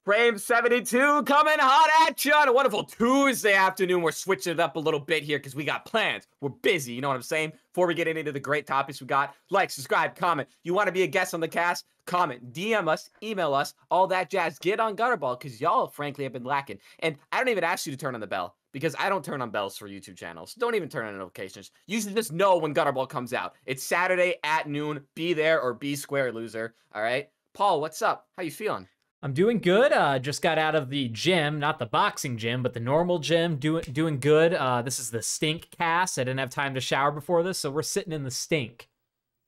Frame 72 coming hot at you on a wonderful Tuesday afternoon. We're switching it up a little bit here because we got plans. We're busy, you know what I'm saying? Before we get into the great topics we got, like, subscribe, comment. You want to be a guest on the cast? Comment, DM us, email us, all that jazz. Get on Gutterball because y'all, frankly, have been lacking. And I don't even ask you to turn on the bell because I don't turn on bells for YouTube channels. Don't even turn on notifications. You should just know when Gutterball comes out. It's Saturday at noon. Be there or be square, loser. All right? Paul, what's up? How you feeling? I'm doing good. Just got out of the gym, not the boxing gym, but the normal gym. Doing good. This is the stink cast. I didn't have time to shower before this, so we're sitting in the stink.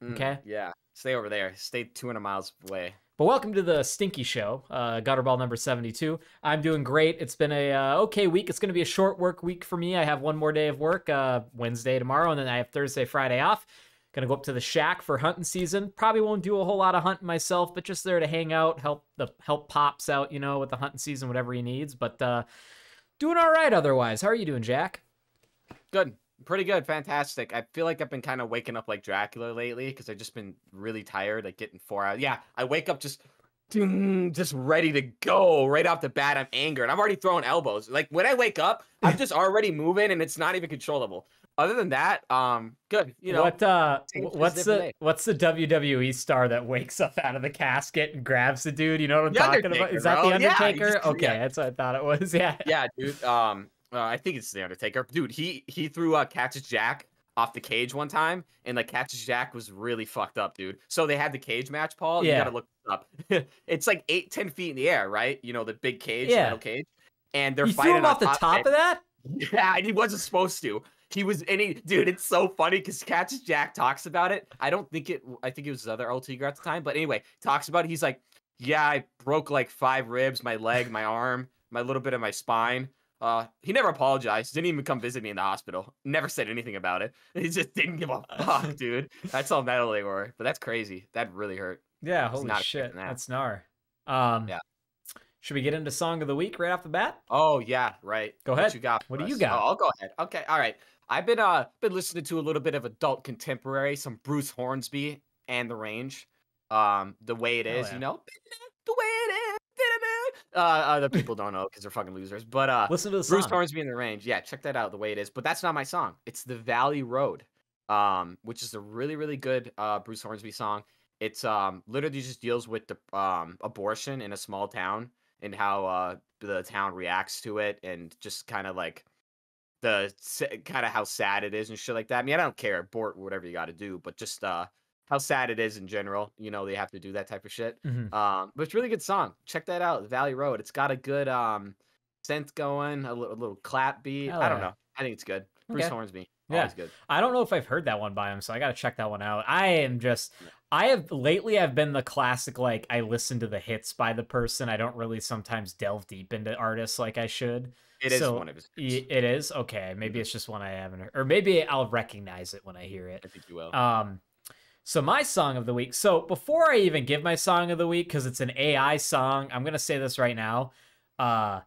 Okay? Yeah. Stay over there. Stay 200 miles away. But welcome to the Stinky Show, Gutterball number 72. I'm doing great. It's been a okay week. It's going to be a short work week for me. I have one more day of work, Wednesday tomorrow, and then I have Thursday, Friday off. Gonna go up to the shack for hunting season. Probably won't do a whole lot of hunting myself, but just there to hang out, help Pops out, you know, with the hunting season, whatever he needs. But doing all right otherwise. How are you doing, Jack? Good. Pretty good. Fantastic. I feel like I've been kind of waking up like Dracula lately because I've just been really tired, like getting 4 hours. Yeah, I wake up just ready to go right off the bat. I'm angered. I'm already throwing elbows. Like when I wake up, I'm just already moving and it's not even controllable. Other than that, good. You know, what's the WWE star that wakes up out of the casket and grabs the dude? You know what I'm talking about? Is that the Undertaker? Yeah, okay, that's what I thought it was. Yeah. Yeah, dude. I think it's the Undertaker. Dude, he threw Cactus Jack off the cage one time, and like Cactus Jack was really fucked up, dude. So they had the cage match, Paul. Yeah. You gotta look it up. It's like 8-10 feet in the air, right? You know, the big cage, metal cage, and they're fighting threw him off the top of that. Yeah, and he wasn't supposed to. He was, dude, it's so funny because Cactus Jack talks about it. I think it was his other alter ego at the time. But anyway, talks about it. He's like, yeah, I broke like 5 ribs, my leg, my arm, my little bit of my spine. He never apologized. Didn't even come visit me in the hospital. Never said anything about it. He just didn't give a fuck, dude. That's how metal they were. But that's crazy. That really hurt. Yeah, holy shit. That's gnar. Yeah. Should we get into Song of the Week right off the bat? Oh, yeah, right. Go ahead. What you got? What do you got? Oh, I'll go ahead. Okay, all right. I've been listening to a little bit of adult contemporary, some Bruce Hornsby and The Range. The Way It Is, you know? The Way It Is. The people don't know because they're fucking losers. But listen to the song. Bruce Hornsby and The Range. Yeah, check that out, The Way It Is. But that's not my song. It's The Valley Road, which is a really, really good Bruce Hornsby song. It's literally just deals with the abortion in a small town and how the town reacts to it and just kind of like how sad it is and shit like that. I mean, I don't care, abort whatever you got to do, but just how sad it is in general. You know, they have to do that type of shit. But it's a really good song. Check that out, Valley Road. It's got a good synth going, a little clap beat. I don't know. I think it's good. Bruce Hornsby. Always good. I don't know if I've heard that one by him, so I got to check that one out. I've been the classic, like, I listen to the hits by the person. I don't really sometimes delve deep into artists like I should. It is one of his hits. It is? Okay. Maybe it's just one I haven't heard. Or maybe I'll recognize it when I hear it. I think you will. So my Song of the Week. So before I even give my Song of the Week, because it's an AI song, I'm going to say this right now. I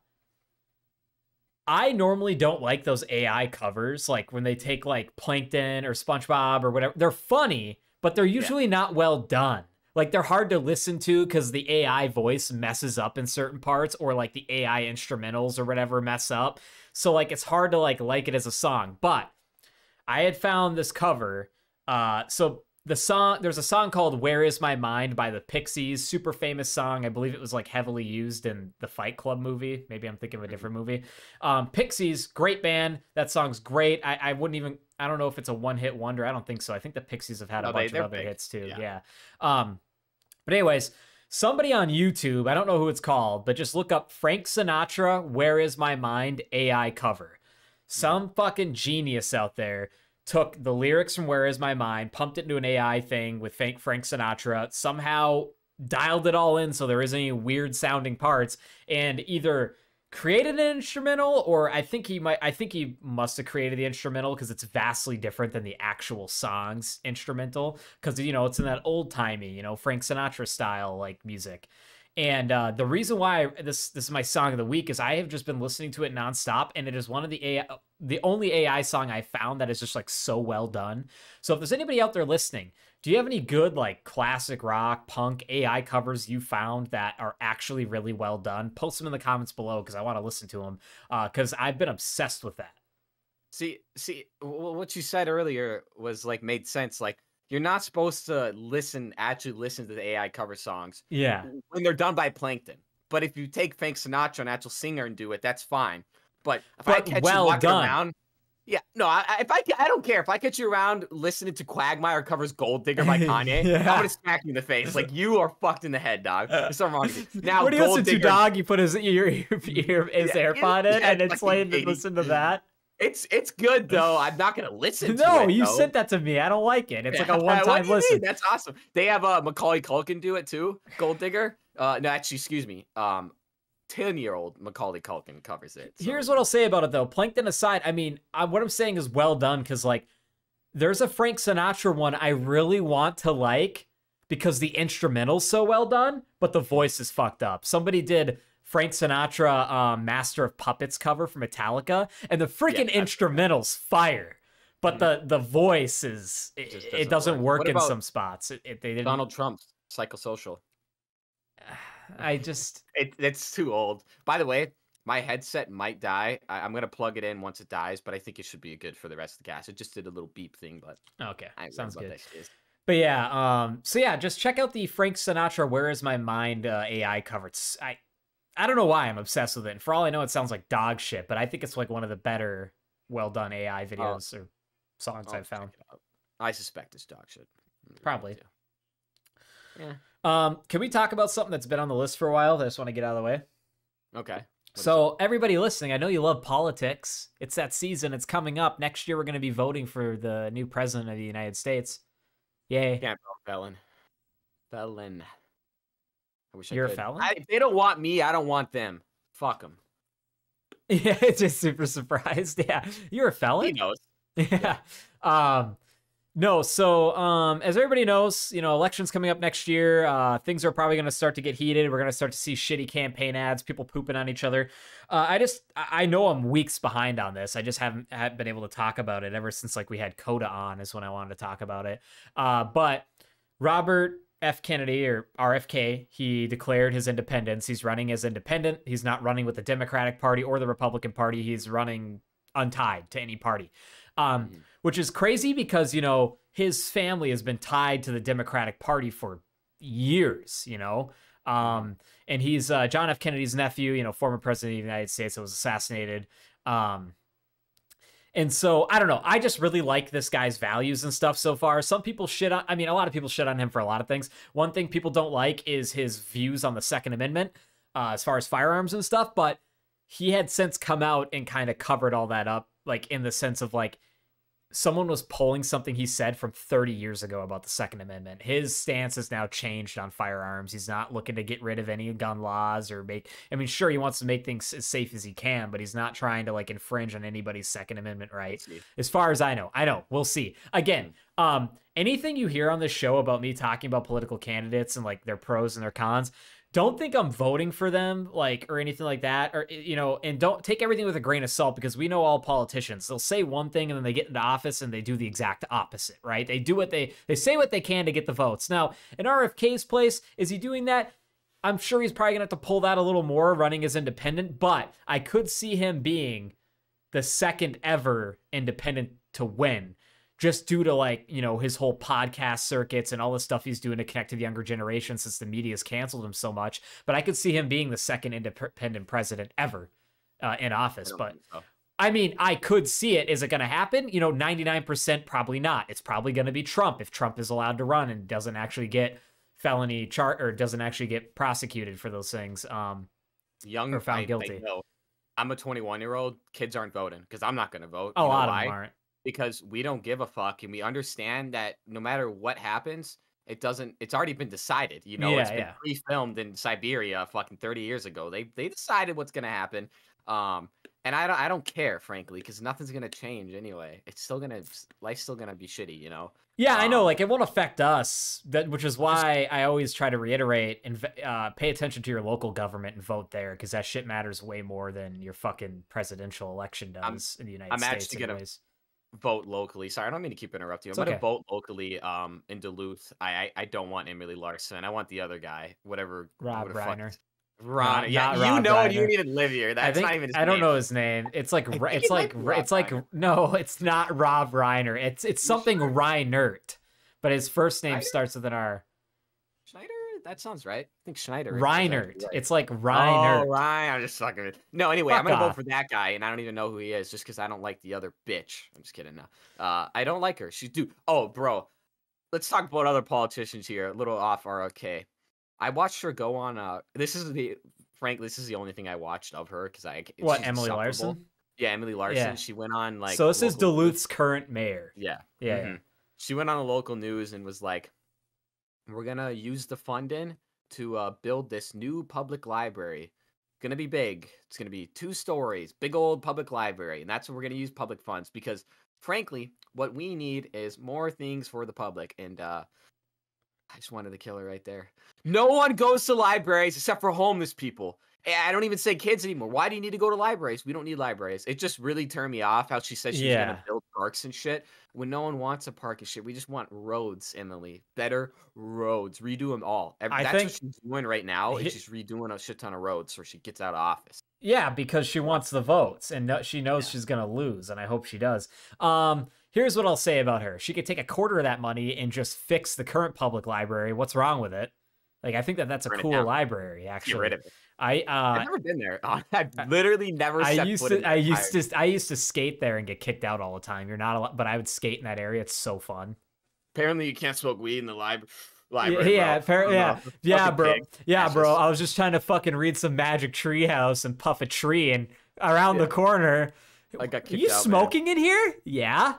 normally don't like those AI covers, like when they take like Plankton or SpongeBob or whatever. They're funny, but they're usually not well done. Like they're hard to listen to because the AI voice messes up in certain parts, or like the AI instrumentals or whatever mess up. So like it's hard to like it as a song. But I had found this cover. So there's a song called Where Is My Mind by the Pixies, super famous song. I believe it was like heavily used in the Fight Club movie. Maybe I'm thinking of a different movie. Pixies, great band. That song's great. I don't know if it's a one-hit wonder. I don't think so. I think the Pixies have had a bunch of other hits too. Yeah. But anyways, somebody on YouTube, I don't know who it's called, but just look up Frank Sinatra, Where Is My Mind AI cover. Some fucking genius out there took the lyrics from Where Is My Mind, pumped it into an AI thing with Frank Sinatra, somehow dialed it all in so there isn't any weird sounding parts, and either created an instrumental, or I think he must have created the instrumental because it's vastly different than the actual song's instrumental, because, you know, it's in that old timey, you know, Frank Sinatra style like music. And the reason why this is my Song of the Week is I have just been listening to it nonstop, and it is one of the only AI song I found that is just like so well done. So if there's anybody out there listening, Do you have any good like classic rock, punk, AI covers you found that are actually really well done? Post them in the comments below because I want to listen to them. Because I've been obsessed with that. See, what you said earlier was like made sense. Like you're not supposed to actually listen to the AI cover songs Yeah. when they're done by Plankton. But if you take Frank Sinatra, an actual singer, and do it, that's fine. But if I catch you walking around, yeah, no, I don't care if I catch you around listening to Quagmire covers Gold Digger by Kanye. I'm gonna smack you in the face. Like you are fucked in the head, dog. There's something wrong with you. Now, what do you listen to, dog? You put his AirPod in, and it's playing to listen to that. It's good though. I'm not gonna listen to it. No, you sent that to me. I don't like it. It's like a one-time listen. That's awesome. They have Macaulay Culkin do it too. Gold Digger. No, actually, excuse me. 10-year-old Macaulay Culkin covers it. So. Here's what I'll say about it though. Plankton aside, I mean, what I'm saying is well done because like there's a Frank Sinatra one I really want to like because the instrumental's so well done, but the voice is fucked up. Somebody did Frank Sinatra Master of Puppets cover for Metallica, and the freaking instrumental's fire. But the voice is it doesn't work in some spots. They didn't... Donald Trump's Psychosocial. It's too old. By the way, my headset might die. I'm gonna plug it in once it dies, but I think it should be good for the rest of the cast. It just did a little beep thing, but okay, sounds good. But yeah, so yeah, just check out the Frank Sinatra "Where Is My Mind" AI cover. I don't know why I'm obsessed with it. And for all I know, it sounds like dog shit, but I think it's like one of the better, well done AI videos or songs I've found. I suspect it's dog shit. Probably. Yeah. Can we talk about something that's been on the list for a while that I just want to get out of the way? Okay. So everybody listening, I know you love politics. It's that season. It's coming up. Next year, we're going to be voting for the new president of the United States. Yay. Can't vote, felon. I wish You're I could. A felon? If they don't want me, I don't want them. Fuck them. Yeah, it's just super surprised. Yeah. You're a felon? He knows. Yeah. No, so as everybody knows, you know, elections coming up next year. Things are probably going to start to get heated. We're going to start to see shitty campaign ads, people pooping on each other. I know I'm weeks behind on this. I just haven't been able to talk about it ever since like we had Coda on is when I wanted to talk about it. But Robert F. Kennedy, or RFK, he declared his independence. He's running as independent. He's not running with the Democratic Party or the Republican Party. He's running untied to any party. Which is crazy because, you know, his family has been tied to the Democratic Party for years, you know. And he's John F. Kennedy's nephew, you know, former president of the United States that was assassinated. And so, I don't know. I just really like this guy's values and stuff so far. Some people shit on, I mean, a lot of people shit on him for a lot of things. One thing people don't like is his views on the Second Amendment as far as firearms and stuff. But he had since come out and kind of covered all that up, like in the sense of like, someone was pulling something he said from 30 years ago about the Second Amendment. His stance has now changed on firearms. He's not looking to get rid of any gun laws or sure, he wants to make things as safe as he can, but he's not trying to like infringe on anybody's Second Amendment right. As far as I know, we'll see. Again, anything you hear on this show about me talking about political candidates and like their pros and their cons, don't think I'm voting for them, like, or anything like that, or, you know, and don't take everything with a grain of salt because we know all politicians, they'll say one thing and then they get into office and they do the exact opposite, right? They do what they say what they can to get the votes. Now, in RFK's place, is he doing that? I'm sure he's probably gonna have to pull that a little more running as independent, but I could see him being the second ever independent to win, just due to like, you know, his whole podcast circuits and all the stuff he's doing to connect to the younger generation since the media's canceled him so much. But I could see him being the second independent president ever in office. But I mean, I could see it. Is it going to happen? You know, 99% probably not. It's probably going to be Trump if Trump is allowed to run and doesn't actually get felony or doesn't actually get prosecuted for those things. Young or found guilty. I'm a 21-year-old. Kids aren't voting because I'm not going to vote. A lot of them aren't. Because we don't give a fuck and we understand that no matter what happens, it's already been decided. You know, it's been pre-filmed in Siberia fucking 30 years ago. They decided what's gonna happen. And I don't care, frankly, because nothing's gonna change anyway. Life's still gonna be shitty, you know? Yeah, I know, like it won't affect us, which is why I always try to reiterate and pay attention to your local government and vote there, because that shit matters way more than your fucking presidential election does in the United States. vote locally. Sorry, I don't mean to keep interrupting you. It's I'm gonna okay. vote locally in Duluth. I don't want Emily Larson. I want the other guy, whatever Rob the fuck. Reiner. Ron. Yeah, Not you Rob know it. You Reiner. didn't even live here. I That's not think even his I don't name. know his name. It's like I think it might be Rob Reiner. no, it's not Rob Reiner. It's You something sure? Reinert, but his first name Schneider? starts with an R. Schneider? That sounds right. I think Schneider is actually Reinert. right. It's like Oh, Reinert. Ryan. I'm just fucking with. No, anyway, I'm Fuck gonna vote off. for that guy, and I don't even know who he is, just because I don't like the other bitch. I'm just kidding. No, I don't like her. She's dude. Oh, bro. Let's talk about other politicians here. A little off ROK. I watched her go on. This is the only thing I watched of her because What, she's Emily insufferable. Larson? Yeah, Emily Larson. Yeah. She went on like. So this is local news. Duluth's current mayor. Yeah. Yeah. Mhm. She went on the local news and was like, "We're gonna use the funding to build this new public library. Gonna be big. It's gonna be 2 stories, big old public library, and that's what we're gonna use public funds because, frankly, what we need is more things for the public." And I just wanted to kill her right there. No one goes to libraries except for homeless people. I don't even say kids anymore. Why do you need to go to libraries? We don't need libraries. It just really turned me off how she said she's Yeah. gonna build parks and shit when no one wants a park and shit. We just want roads, Emily. Better roads. Redo them all. That's think what she's doing right now. Is she's redoing a shit ton of roads so she gets out of office. Yeah, because she wants the votes and she knows she's going to lose, and I hope she does. Here's what I'll say about her. She could take a quarter of that money and just fix the current public library. What's wrong with it? Like, I think that's a cool library, actually. Get rid of it. I've never been there. I've literally never I set used foot to in I that used to I used to skate there and get kicked out all the time. You're not allowed, but I would skate in that area. It's so fun. Apparently you can't smoke weed in the library. Yeah, bro. Yeah, bro. Yeah, bro. Just... I was just trying to fucking read some Magic Treehouse and puff a tree, and around the corner, I got kicked Are you out, smoking man. in here? Yeah.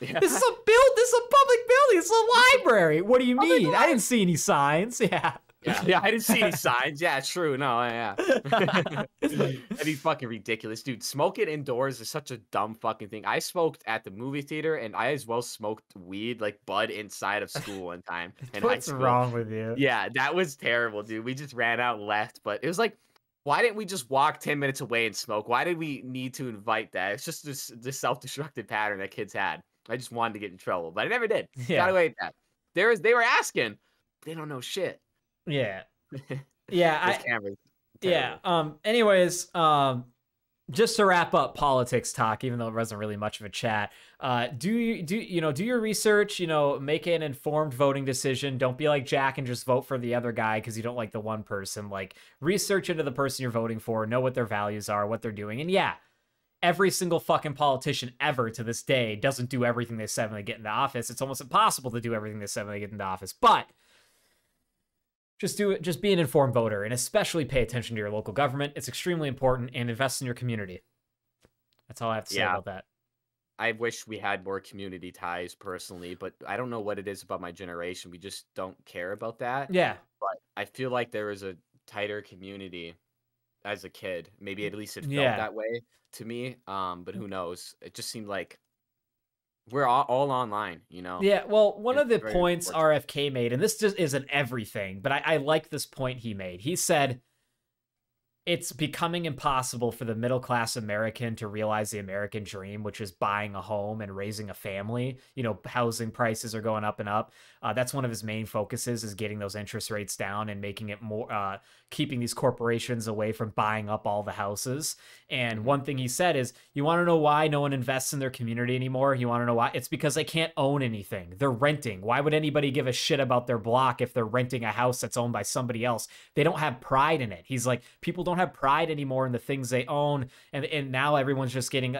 This is a This is a public building. It's a library. What do you mean? I didn't see any signs. Yeah. Yeah, I didn't see any signs. Yeah, it's true. No, yeah. That'd be fucking ridiculous, dude. Smoking indoors is such a dumb fucking thing. I smoked at the movie theater, and I as well smoked weed, like bud, inside of school one time. What's wrong with you? Yeah, that was terrible, dude. We just ran out and left, but it was like, why didn't we just walk 10 minutes away and smoke? Why did we need to invite that? It's just this self-destructive pattern that kids had. I just wanted to get in trouble, but I never did. Yeah. Got away with that. They were asking. They don't know shit. Yeah. Yeah. Anyways, just to wrap up politics talk, even though it wasn't really much of a chat, do your research, make an informed voting decision. Don't be like Jack and just vote for the other guy because you don't like the one person. Like, research into the person you're voting for, know what their values are, what they're doing. And yeah, every single fucking politician ever to this day doesn't do everything they said when they get into office. It's almost impossible to do everything they said when they get into office. But just be an informed voter, and especially pay attention to your local government. It's extremely important, and invest in your community. That's all I have to say about that. I wish we had more community ties personally, but I don't know what it is about my generation. We just don't care about that. Yeah. But I feel like there was a tighter community as a kid. Maybe at least it felt that way to me. But who knows? It just seemed like we're all online, Yeah, well, one of the points RFK made, and this just isn't everything, but I like this point he made. He said, it's becoming impossible for the middle-class American to realize the American dream, which is buying a home and raising a family. Housing prices are going up and up. That's one of his main focuses, is getting those interest rates down and making it more, keeping these corporations away from buying up all the houses. And one thing he said is, you want to know why no one invests in their community anymore? You want to know why? It's because they can't own anything. They're renting. Why would anybody give a shit about their block if they're renting a house that's owned by somebody else? They don't have pride in it. He's like, people don't have pride anymore in the things they own. And now everyone's just getting,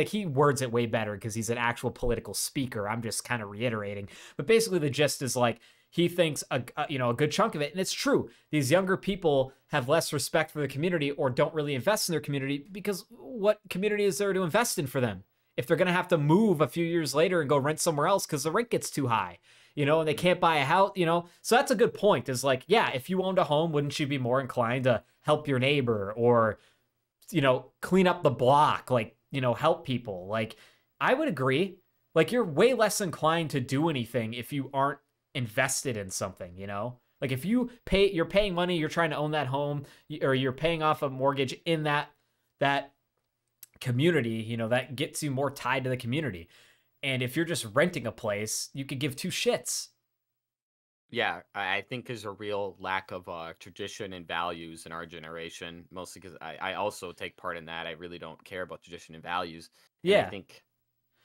he words it way better because he's an actual political speaker. I'm just kind of reiterating. But basically the gist is like, he thinks a good chunk of it, and it's true, these younger people have less respect for the community or don't really invest in their community because what community is there to invest in for them if they're going to have to move a few years later and go rent somewhere else because the rent gets too high, and they can't buy a house, So that's a good point, is like, yeah, if you owned a home, wouldn't you be more inclined to help your neighbor or, clean up the block, like, help people? Like, I would agree. Like, you're way less inclined to do anything if you aren't invested in something, like if you're paying money, you're trying to own that home, or you're paying off a mortgage in that community, you know, that gets you more tied to the community. And if you're just renting a place, you could give two shits. Yeah, I think there's a real lack of tradition and values in our generation, mostly because I also take part in that. I really don't care about tradition and values. And I Yeah. think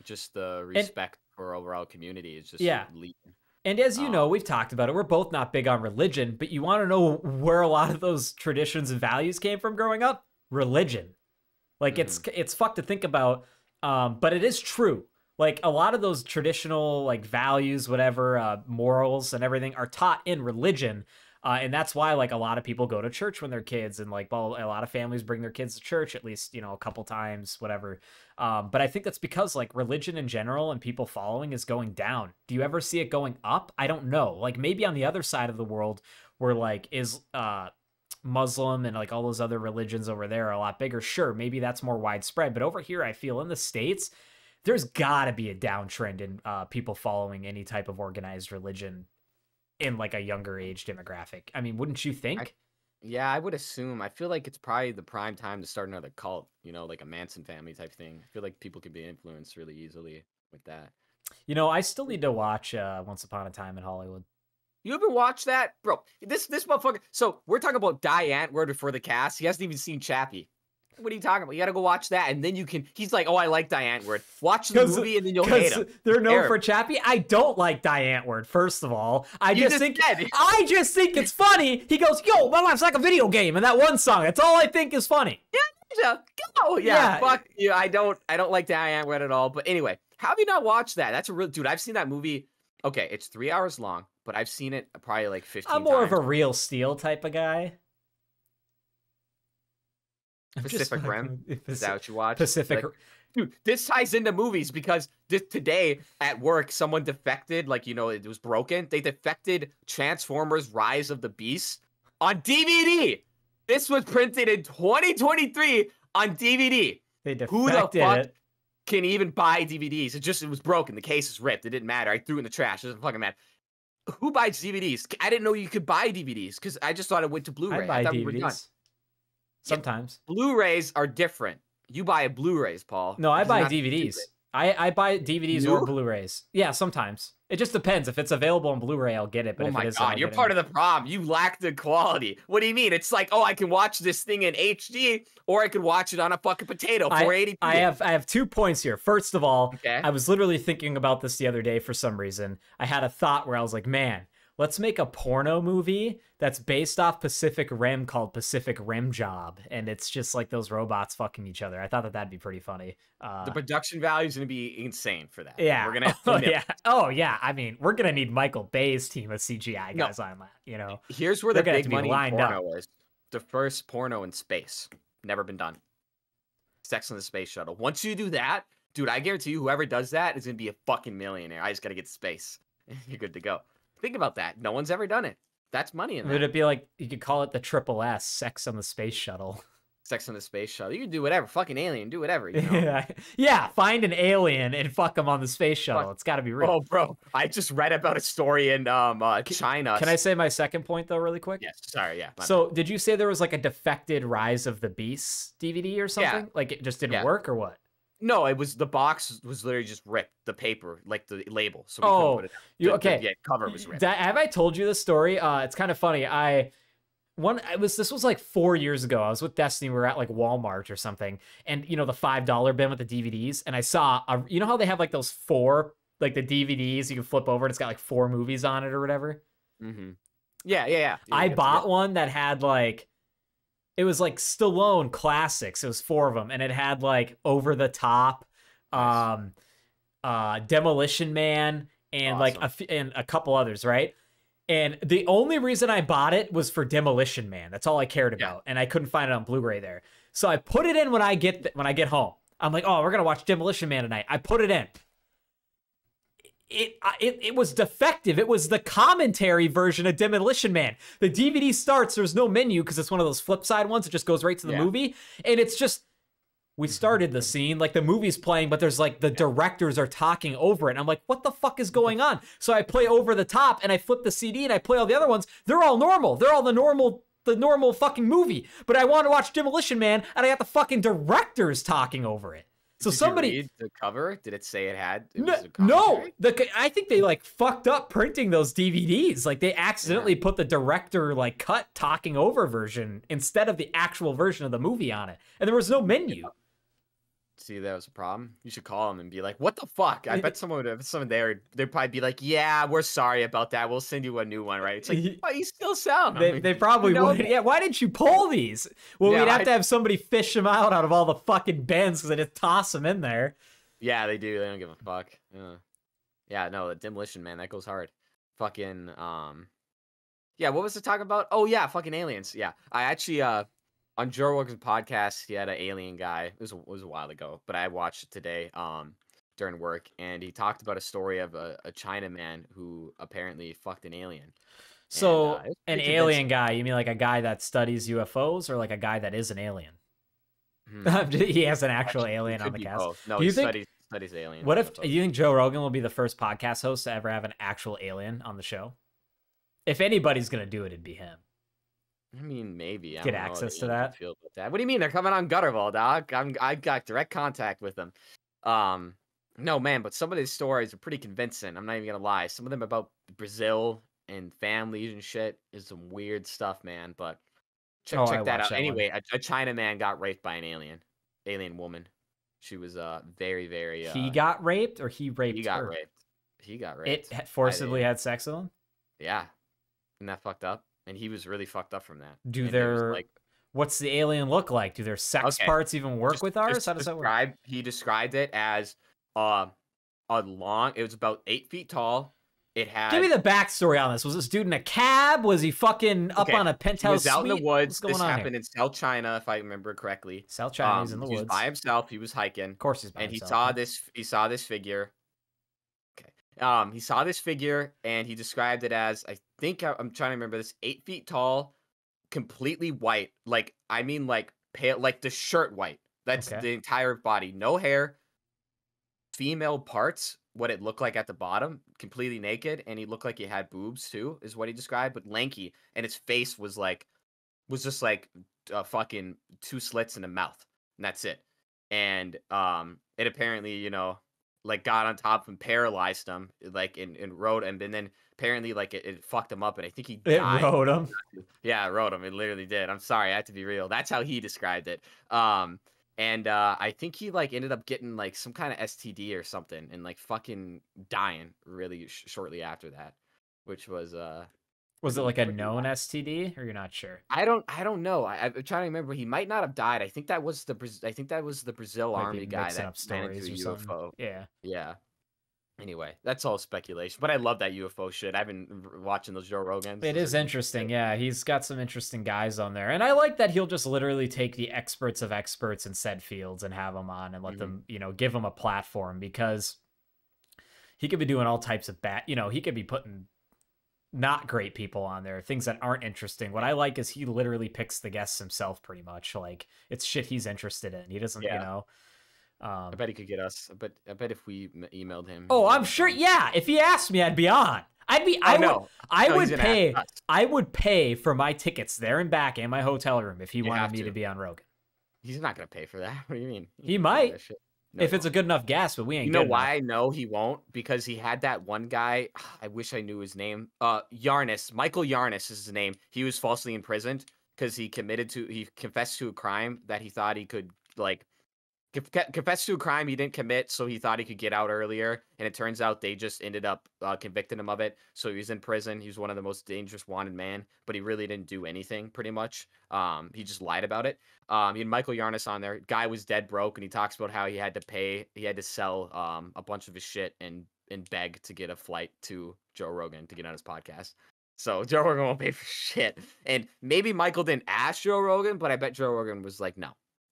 just the And respect for overall community is just yeah. leaving. And as you know, Um, we've talked about it. We're both not big on religion, but you want to know where a lot of those traditions and values came from growing up? Religion. Like mhm. it's fucked to think about, but it is true. Like a lot of those traditional like values, whatever, morals and everything are taught in religion, and that's why like a lot of people go to church when they're kids, and like well, a lot of families bring their kids to church at least a couple times, whatever. But I think that's because like religion in general and people following is going down. Do you ever see it going up? I don't know. Like maybe on the other side of the world, where like is Muslim and like all those other religions over there are a lot bigger. Sure, maybe that's more widespread. But over here, I feel in the States, there's got to be a downtrend in people following any type of organized religion in like a younger age demographic. I mean, wouldn't you I, think? yeah, I would assume. I feel like it's probably the prime time to start another cult, like a Manson family type thing. I feel like people can be influenced really easily with that. I still need to watch Once Upon a Time in Hollywood. You haven't watched that? Bro, this motherfucker. So we're talking about Die Antwoord before the cast. He hasn't even seen Chappie. What are you talking about? You got to go watch that, and then you can. He's like, oh, I like Die Antwoord. Watch the movie, and then you'll hate him. They're known for Chappie. I don't like Die Antwoord. First of all, I just think it's funny. He goes, "Yo, my life's like a video game," and that one song. That's all I think is funny. Yeah, go. Yeah, fuck you. I don't like Die Antwoord at all. But anyway, how have you not watched that? That's a real dude. I've seen that movie. Okay, it's 3 hours long, but I've seen it probably like 15 I'm more times. of a Real Steel type of guy. Pacific Rim. Is that what you watch? Pacific. Dude, this ties into movies because today at work, someone defected, it was broken. They defected Transformers Rise of the Beast on DVD. This was printed in 2023 on DVD. They defected Who the fuck it. can even buy DVDs? It was broken. The case is ripped. It didn't matter. I threw it in the trash. It doesn't fucking matter. Who buys DVDs? I didn't know you could buy DVDs because I just thought it went to Blu-ray. I buy thought DVDs. we were done. Sometimes. Yeah, Blu-rays are different. You buy Blu-rays, Paul. No, I buy DVDs. I buy DVDs or Blu-rays. Yeah, sometimes. It just depends. If it's available on Bluray, I'll get it. But oh if my it isn't, God, you're part of the problem. You lack the quality. What do you mean? It's like, oh, I can watch this thing in HD, or I could watch it on a fucking potato, 480p. I have 2 points here. First of all, okay. I was literally thinking about this the other day for some reason. I had a thought where I was like, man, let's make a porno movie that's based off Pacific Rim called Pacific Rim Job. And it's just like those robots fucking each other. I thought that'd be pretty funny. The production value is going to be insane for that. Yeah. We're gonna Oh, yeah. I mean, we're going to need Michael Bay's team of CGI guys on that, Here's where the big money porno is. The first porno in space. Never been done. Sex on the Space Shuttle. Once you do that, dude, I guarantee you whoever does that is going to be a fucking millionaire. I just got to get to space. You're good to go. Think about that. No one's ever done it. That's money in that. Would it be like, you could call it the Triple S, Sex on the Space Shuttle? Sex on the Space Shuttle. You can do whatever. Fucking alien. Do whatever. Yeah, find an alien and fuck them on the space shuttle. It's got to be real. Oh, bro. I just read about a story in China. Can I say my second point, though, really quick? Yes. Sorry, yeah. So, did you say there was like a defected Rise of the Beasts DVD or something? Yeah. Like, it just didn't work or what? No, it was the box was literally just ripped. The paper, like the label. So we couldn't put it okay. The cover was ripped. Have I told you this story? It's kind of funny. This was like 4 years ago. I was with Destiny. We were at like Walmart or something, and the $5 bin with the DVDs. And I saw, you know how they have like those 4, like the DVDs you can flip over, and it's got like 4 movies on it or whatever. Mm-hmm. Yeah. I bought one that had like, it was like Stallone classics. It was 4 of them, and it had like Over the Top, nice. Demolition Man, and awesome. like a couple others, right? And the only reason I bought it was for Demolition Man. That's all I cared about, and I couldn't find it on Blu-ray there. So I put it in when I get home. I'm like, oh, we're gonna watch Demolition Man tonight. I put it in. It was defective. It was the commentary version of Demolition Man. The DVD starts. There's no menu because it's one of those flip side ones. It just goes right to the movie, and it's just. We started the scene, like the movie's playing, but there's like the directors are talking over it. And I'm like, what the fuck is going on? So I play Over the Top and I flip the CD and I play all the other ones. They're all normal. They're all the the normal fucking movie. But I want to watch Demolition Man, and I got the fucking directors talking over it. So Did somebody you read the cover? Did it say it no, was a no. commentary? I think they like fucked up printing those DVDs. Like they accidentally put the director like cut talking over version instead of the actual version of the movie on it, and there was no menu. See, that was a problem. You should call them and be like, "What the fuck?" I bet someone there, they'd probably be like, "Yeah, we're sorry about that. We'll send you a new one." Right? It's like, oh, you still sound. They probably would. Yeah, why didn't you pull these? Well, we'd have to have somebody fish them out of all the fucking bins because they just toss them in there. Yeah, they do. They don't give a fuck. Yeah, no, the Demolition Man, that goes hard. Fucking yeah, what was it talking about? Oh yeah, fucking aliens. Yeah, I actually on Joe Rogan's podcast, he had an alien guy. It was a while ago, but I watched it today during work, and he talked about a story of a Chinaman who apparently fucked an alien. So And, an alien guy, you mean like a guy that studies UFOs, or like a guy that is an alien? He has an actual alien on the cast. Both. No, Do you he think studies aliens. What if you think Joe Rogan will be the first podcast host to ever have an actual alien on the show? If anybody's gonna do it, it'd be him. I mean, maybe. Get access to that. Feel about that. What do you mean? They're coming on Gutterball, dog. I got direct contact with them. No, man, but some of these stories are pretty convincing. I'm not even gonna lie. Some of them about Brazil and families and shit is some weird stuff, man. But check that out. Anyway, a Chinaman got raped by an alien woman. She was very, very. He got raped, or he raped He got her? raped. He got raped. It forcibly had sex with him. Yeah, isn't that fucked up? And he was really fucked up from that. What's the alien look like? Do their sex parts even work with ours? How does that work? He described it as a long. It was about 8 feet tall. It had. Give me the backstory on this. Was this dude in a cab? Was he fucking up on a penthouse? He was out suite? in the woods. What's going this on happened in South China, if I remember correctly. South China, he's in the woods. He was by himself. He was hiking. Of course, he's by himself. And he saw this figure. Okay. He saw this figure, and he described it as, I think I'm trying to remember this, 8 feet tall, completely white. Like, I mean, like pale, like the shirt white. That's the entire body, no hair. Female parts, what it looked like at the bottom, completely naked, and he looked like he had boobs too, is what he described, but lanky, and his face was just like fucking 2 slits in the mouth, and that's it. And it apparently, like got on top and paralyzed him, like and rode him, and then apparently like it fucked him up, and I think he died. It rode him. Yeah, it rode him. It literally did. I'm sorry, I had to be real. That's how he described it. And I think he like ended up getting like some kind of STD or something, and like fucking dying really shortly after that, which was Was it like a known STD, or you're not sure? I don't know. I'm trying to remember. He might not have died. I think that was the Brazil Army guy that ran into a UFO. Yeah. Yeah. Anyway, that's all speculation. But I love that UFO shit. I've been watching those Joe Rogans. It is interesting. Yeah, he's got some interesting guys on there, and I like that he'll just literally take the experts of experts in said fields and have them on and let them, give them a platform, because he could be doing all types of he could be putting not great people on there, things that aren't interesting. What I like is he literally picks the guests himself, pretty much. Like, it's shit he's interested in. He doesn't, I bet he could get us. I bet if we emailed him. Oh, I'm sure. Yeah, if he asked me, I'd be on. I would pay for my tickets there and back and my hotel room if he wanted me to be on Rogan. He's not gonna pay for that. What do you mean? He might. No, if it's a good enough guest, but we ain't. You know why I know he won't? Because he had that one guy. I wish I knew his name. Yarnis. Michael Yarnis is his name. He was falsely imprisoned because he confessed to a crime that he thought he could confessed to a crime he didn't commit, so he thought he could get out earlier, and it turns out they just ended up convicting him of it. So he was in prison. He was one of the most dangerous wanted man, but he really didn't do anything, pretty much. He just lied about it. He had Michael Yarnis on there. Guy was dead broke, and he talks about how he had to sell a bunch of his shit and beg to get a flight to Joe Rogan to get on his podcast. So Joe Rogan won't pay for shit. And maybe Michael didn't ask Joe Rogan, but I bet Joe Rogan was like, no.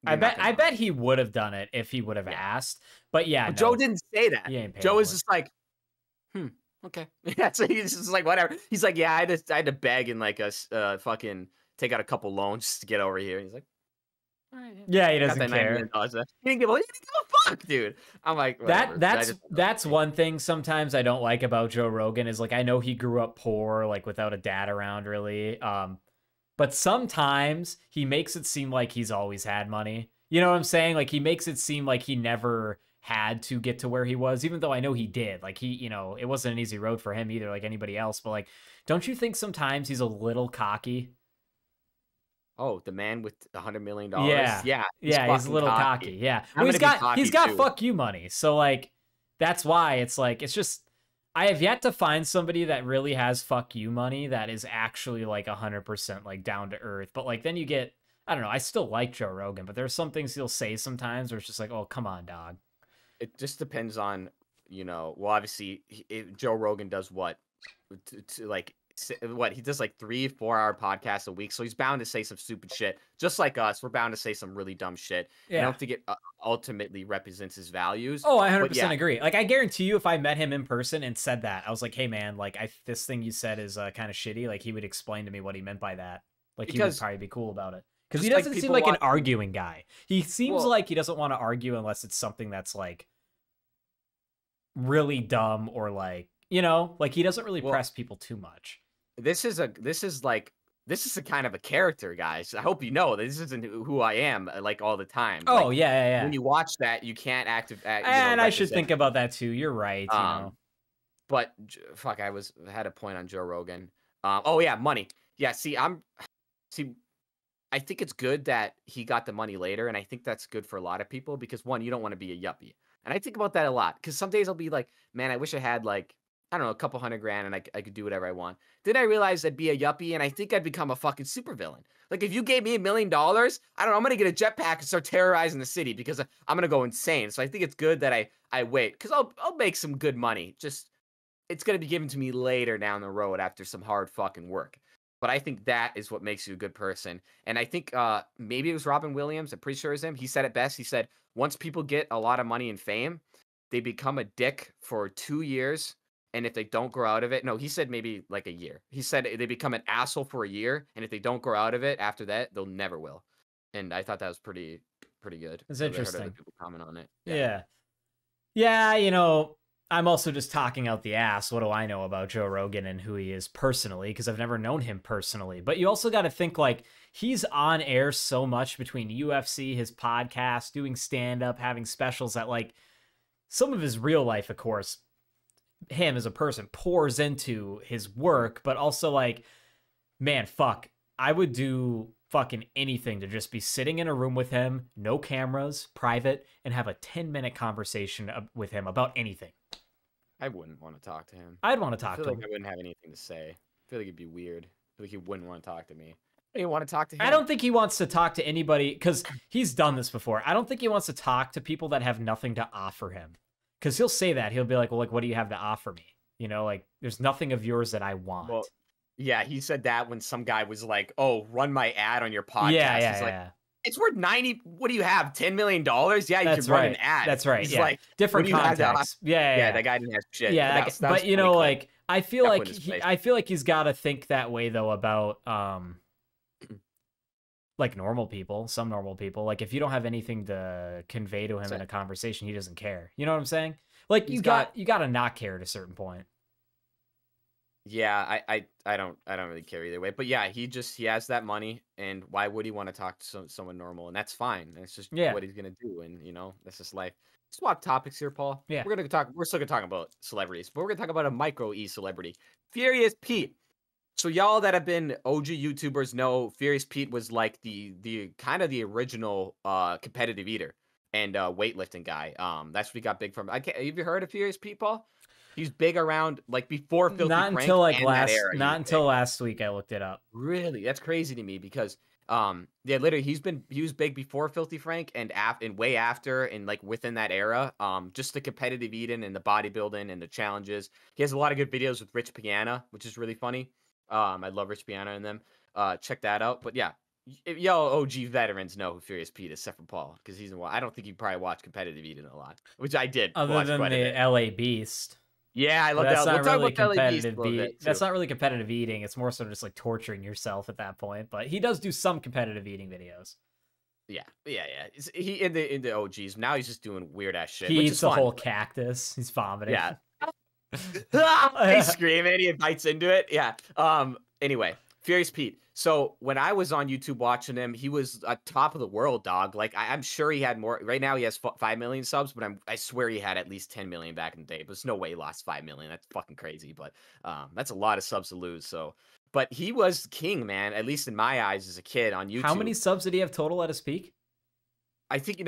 I bet he would have done it if he would have asked. But yeah, no. Joe didn't say that. Joe is just like, okay. Yeah, so he's just like, whatever. He's like, yeah, I had to beg and like fucking take out a couple loans to get over here. And he's like, all right, yeah, he doesn't care. He didn't give a fuck, dude. I'm like, that's one thing sometimes I don't like about Joe Rogan is like, I know he grew up poor, like without a dad around really. but sometimes he makes it seem like he's always had money. You know what I'm saying? Like, he makes it seem like he never had to get to where he was, even though I know he did. Like, he, you know, it wasn't an easy road for him either, like anybody else. But like, don't you think sometimes he's a little cocky? Oh, the man with $100 million. Yeah. Yeah, Yeah, he's a little cocky. Yeah. Well, he's got fuck you money. So like, that's why it's like, it's just, I have yet to find somebody that really has fuck you money that is actually like 100% like down to earth. But like, then you get, I don't know, I still like Joe Rogan, but there's some things he'll say sometimes where it's just like, oh, come on, dog. It just depends on, you know, well, obviously, Joe Rogan does what? Like, what? He does like 3-4 hour podcasts a week. So he's bound to say some stupid shit. Just like us, we're bound to say some really dumb shit. Yeah. I don't think it ultimately represents his values. Oh, I 100% agree. Like, I guarantee you, if I met him in person and said that, I was like, hey, man, like, this thing you said is kind of shitty. Like, he would explain to me what he meant by that. Like, he would probably be cool about it. Because he doesn't seem like an arguing guy. He seems like he doesn't want to argue unless it's something that's like really dumb or like, you know, like he doesn't really press people too much. This is a kind of a character, guys. I hope you know this isn't who I am like all the time. Oh, like, yeah. When you watch that, you can't and I should think about that too. You're right. You know. But fuck, I had a point on Joe Rogan. Oh yeah, money. Yeah, I think it's good that he got the money later, and I think that's good for a lot of people because, one, you don't want to be a yuppie. And I think about that a lot because some days I'll be like, man, I wish I had like, I don't know, a couple $100,000 and I could do whatever I want. Then I realized I'd be a yuppie and I think I'd become a fucking supervillain. Like if you gave me $1 million, I don't know, I'm going to get a jetpack and start terrorizing the city because I'm going to go insane. So I think it's good that I wait because I'll make some good money. Just it's going to be given to me later down the road after some hard fucking work. But I think that is what makes you a good person. And I think maybe it was Robin Williams. I'm pretty sure it was him. He said it best. He said, once people get a lot of money and fame, they become a dick for 2 years. And if they don't grow out of it, no, he said maybe like a year. He said they become an asshole for a year. And if they don't grow out of it after that, they'll never will. And I thought that was pretty good. It's interesting. I heard other people comment on it. Yeah, you know, I'm also just talking out the ass. What do I know about Joe Rogan and who he is personally? Because I've never known him personally. But you also got to think like he's on air so much between UFC, his podcast, doing stand-up, having specials that like some of his real life, of course, him as a person pours into his work. But also like, man, fuck, I would do fucking anything to just be sitting in a room with him, no cameras, private, and have a 10-minute conversation with him about anything. I wouldn't want to talk to him. I'd want to talk to him. I wouldn't have anything to say. I feel like it'd be weird. I feel like he wouldn't want to talk to me. I didn't want to talk to him. I don't think he wants to talk to anybody because he's done this before. I don't think he wants to talk to people that have nothing to offer him. Because he'll say that. He'll be like, well, like, what do you have to offer me? You know, like, there's nothing of yours that I want. Well, yeah, he said that when some guy was like, oh, run my ad on your podcast. Yeah. It's worth 90. What do you have? $10 million? Yeah, you can run an ad. That's right. He's like different context. Yeah. That guy didn't have shit. Yeah, but you know, like I feel like he's got to think that way though about like normal people, some normal people. Like if you don't have anything to convey to him in a conversation, he doesn't care. You know what I'm saying? Like you got to not care at a certain point. Yeah, I don't really care either way. But yeah, he has that money, and why would he want to talk to someone normal? And that's fine. That's just what he's gonna do, and you know, that's just life. Swap topics here, Paul. Yeah, we're still gonna talk about celebrities, but we're gonna talk about a micro celebrity, Furious Pete. So y'all that have been OG YouTubers know Furious Pete was like the kind of the original competitive eater and weightlifting guy. That's what he got big from. Have you heard of Furious Pete, Paul? He's big around like before Filthy Frank. Not until last week I looked it up. Really, that's crazy to me because literally he was big before Filthy Frank and way after and like within that era. Just the competitive eating and the bodybuilding and the challenges. He has a lot of good videos with Rich Piana, which is really funny. I love Rich Piana in them. Check that out. But yeah, y'all OG veterans know who Furious Pete is, except for Paul, because I don't think you probably watch competitive eating a lot, which I did. Other than the LA Beast. Yeah, I love that. We'll talk about competitive eating. That's not really competitive eating. It's more so just like torturing yourself at that point. But he does do some competitive eating videos. Yeah. He in the OGs. Now he's just doing weird ass shit. He eats a whole cactus. He's vomiting. Yeah. He's screaming. He bites into it. Yeah. Anyway, Furious Pete. So when I was on YouTube watching him, he was at top of the world, dog. Like I'm sure he had more. Right now he has 5 million subs, but I swear he had at least 10 million back in the day. But there's no way he lost 5 million. That's fucking crazy. But that's a lot of subs to lose. So, but he was king, man. At least in my eyes as a kid on YouTube. How many subs did he have total at his peak? I think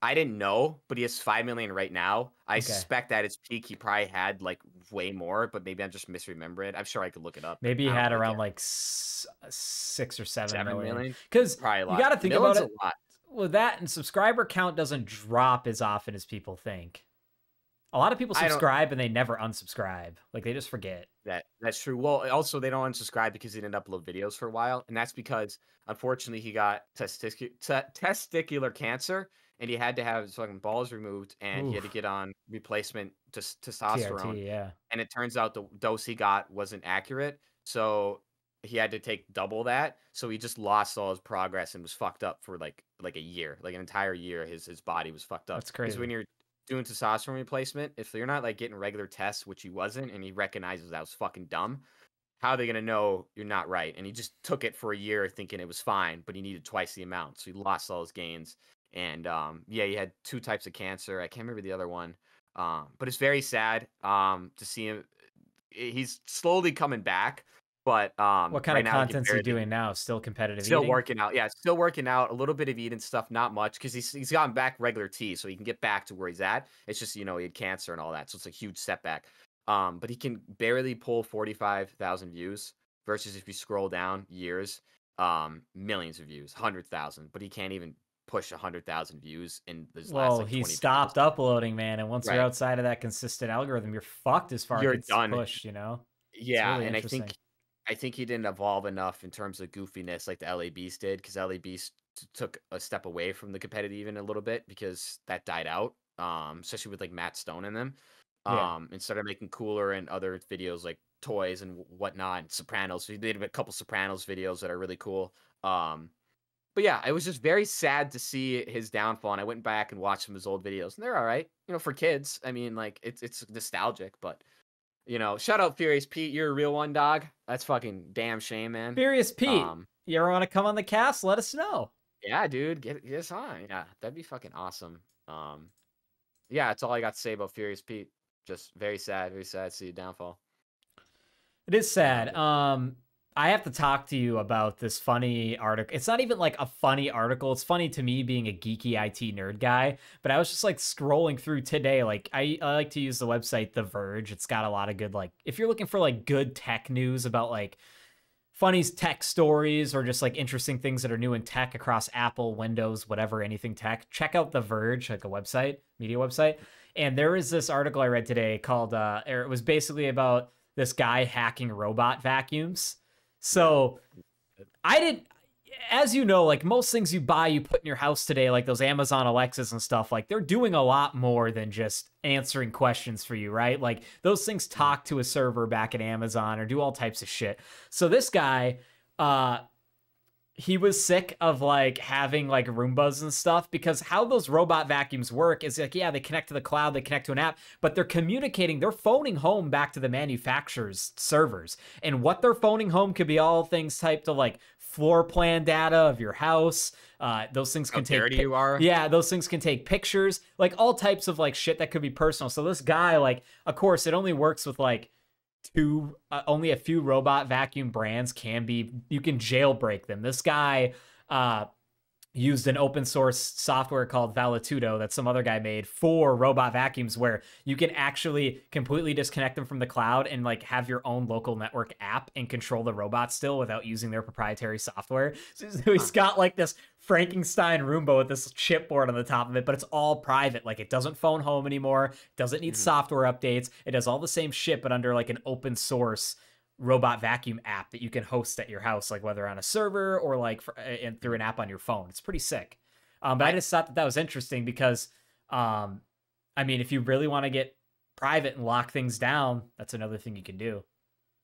I didn't know, but he has 5 million right now. I suspect at its peak he probably had like way more, but maybe I'm just misremembering. I'm sure I could look it up. Maybe he had around like 6 or 7 million. Because you got to think about it. A lot. Well, that and subscriber count doesn't drop as often as people think. A lot of people subscribe and they never unsubscribe. Like they just forget. That's true. Well, also they don't unsubscribe because he didn't upload videos for a while, and that's because unfortunately he got testicular cancer, and he had to have his fucking balls removed, and he had to get on replacement testosterone. TRT, yeah. And it turns out the dose he got wasn't accurate, so he had to take double that. So he just lost all his progress and was fucked up for like a year, like an entire year. His body was fucked up. That's crazy. Because when you're doing testosterone replacement, if you're not like getting regular tests, which he wasn't, and he recognizes that was fucking dumb, how are they gonna know you're not right? And he just took it for a year thinking it was fine, but he needed twice the amount, so he lost all his gains. And yeah, he had 2 types of cancer. I can't remember the other one, but it's very sad to see him. He's slowly coming back. But what kind of content's he doing now? Still competitive still eating? Working out. Yeah, still working out. A little bit of eating stuff, not much, because he's gotten back regular tea, so he can get back to where he's at. It's just, he had cancer and all that, so it's a huge setback. But he can barely pull 45,000 views versus if you scroll down years, millions of views, 100,000. But he can't even push 100,000 views in this last. Well, he stopped uploading, man, and once you're outside of that consistent algorithm, you're fucked as far as it's pushed. Yeah, really, and I think he didn't evolve enough in terms of goofiness like the LA Beast did, because LA Beast took a step away from the competitive even a little bit because that died out, especially with like Matt Stone in them, and started making cooler and other videos like toys and whatnot, and Sopranos. So he did a couple Sopranos videos that are really cool. But yeah, it was just very sad to see his downfall, and I went back and watched some of his old videos, and they're all right, for kids. I mean, like it's nostalgic, but. Shout out Furious Pete. You're a real one, dog. That's fucking damn shame, man. Furious Pete. You ever want to come on the cast? Let us know. Yeah, dude. Get us on. Yeah, that'd be fucking awesome. Yeah, that's all I got to say about Furious Pete. Just very sad to see a downfall. It is sad. I have to talk to you about this funny article. It's not even like a funny article. It's funny to me being a geeky IT nerd guy, but I was just like scrolling through today. Like I like to use the website The Verge. It's got a lot of good, like if you're looking for like good tech news about like funny tech stories or just like interesting things that are new in tech across Apple, Windows, whatever, anything tech, check out The Verge, like a website, media website. And there is this article I read today called, it was basically about this guy hacking robot vacuums. So as you know, like most things you buy, you put in your house today, like those Amazon Alexas and stuff, like they're doing a lot more than just answering questions for you, right? Like those things talk to a server back at Amazon or do all types of shit. So this guy, he was sick of like having like Roombas and stuff, because how those robot vacuums work is like, yeah, they connect to the cloud, they connect to an app, but they're communicating, they're phoning home back to the manufacturer's servers. And what they're phoning home could be all things typed to like floor plan data of your house. Those things can take, you are. Yeah, those things can take pictures, like all types of like shit that could be personal. So this guy, like, of course, it only works with like only a few robot vacuum brands you can jailbreak them. This guy used an open source software called Valetudo that some other guy made for robot vacuums, where you can actually completely disconnect them from the cloud and like have your own local network app and control the robot still without using their proprietary software. So he's got like this Frankenstein Roomba with this chipboard on the top of it, but it's all private. Like it doesn't phone home anymore, doesn't need software updates. It does all the same shit, but under like an open source robot vacuum app that you can host at your house, like whether on a server or like and through an app on your phone. It's pretty sick. But I just thought that was interesting because, I mean, if you really want to get private and lock things down, that's another thing you can do.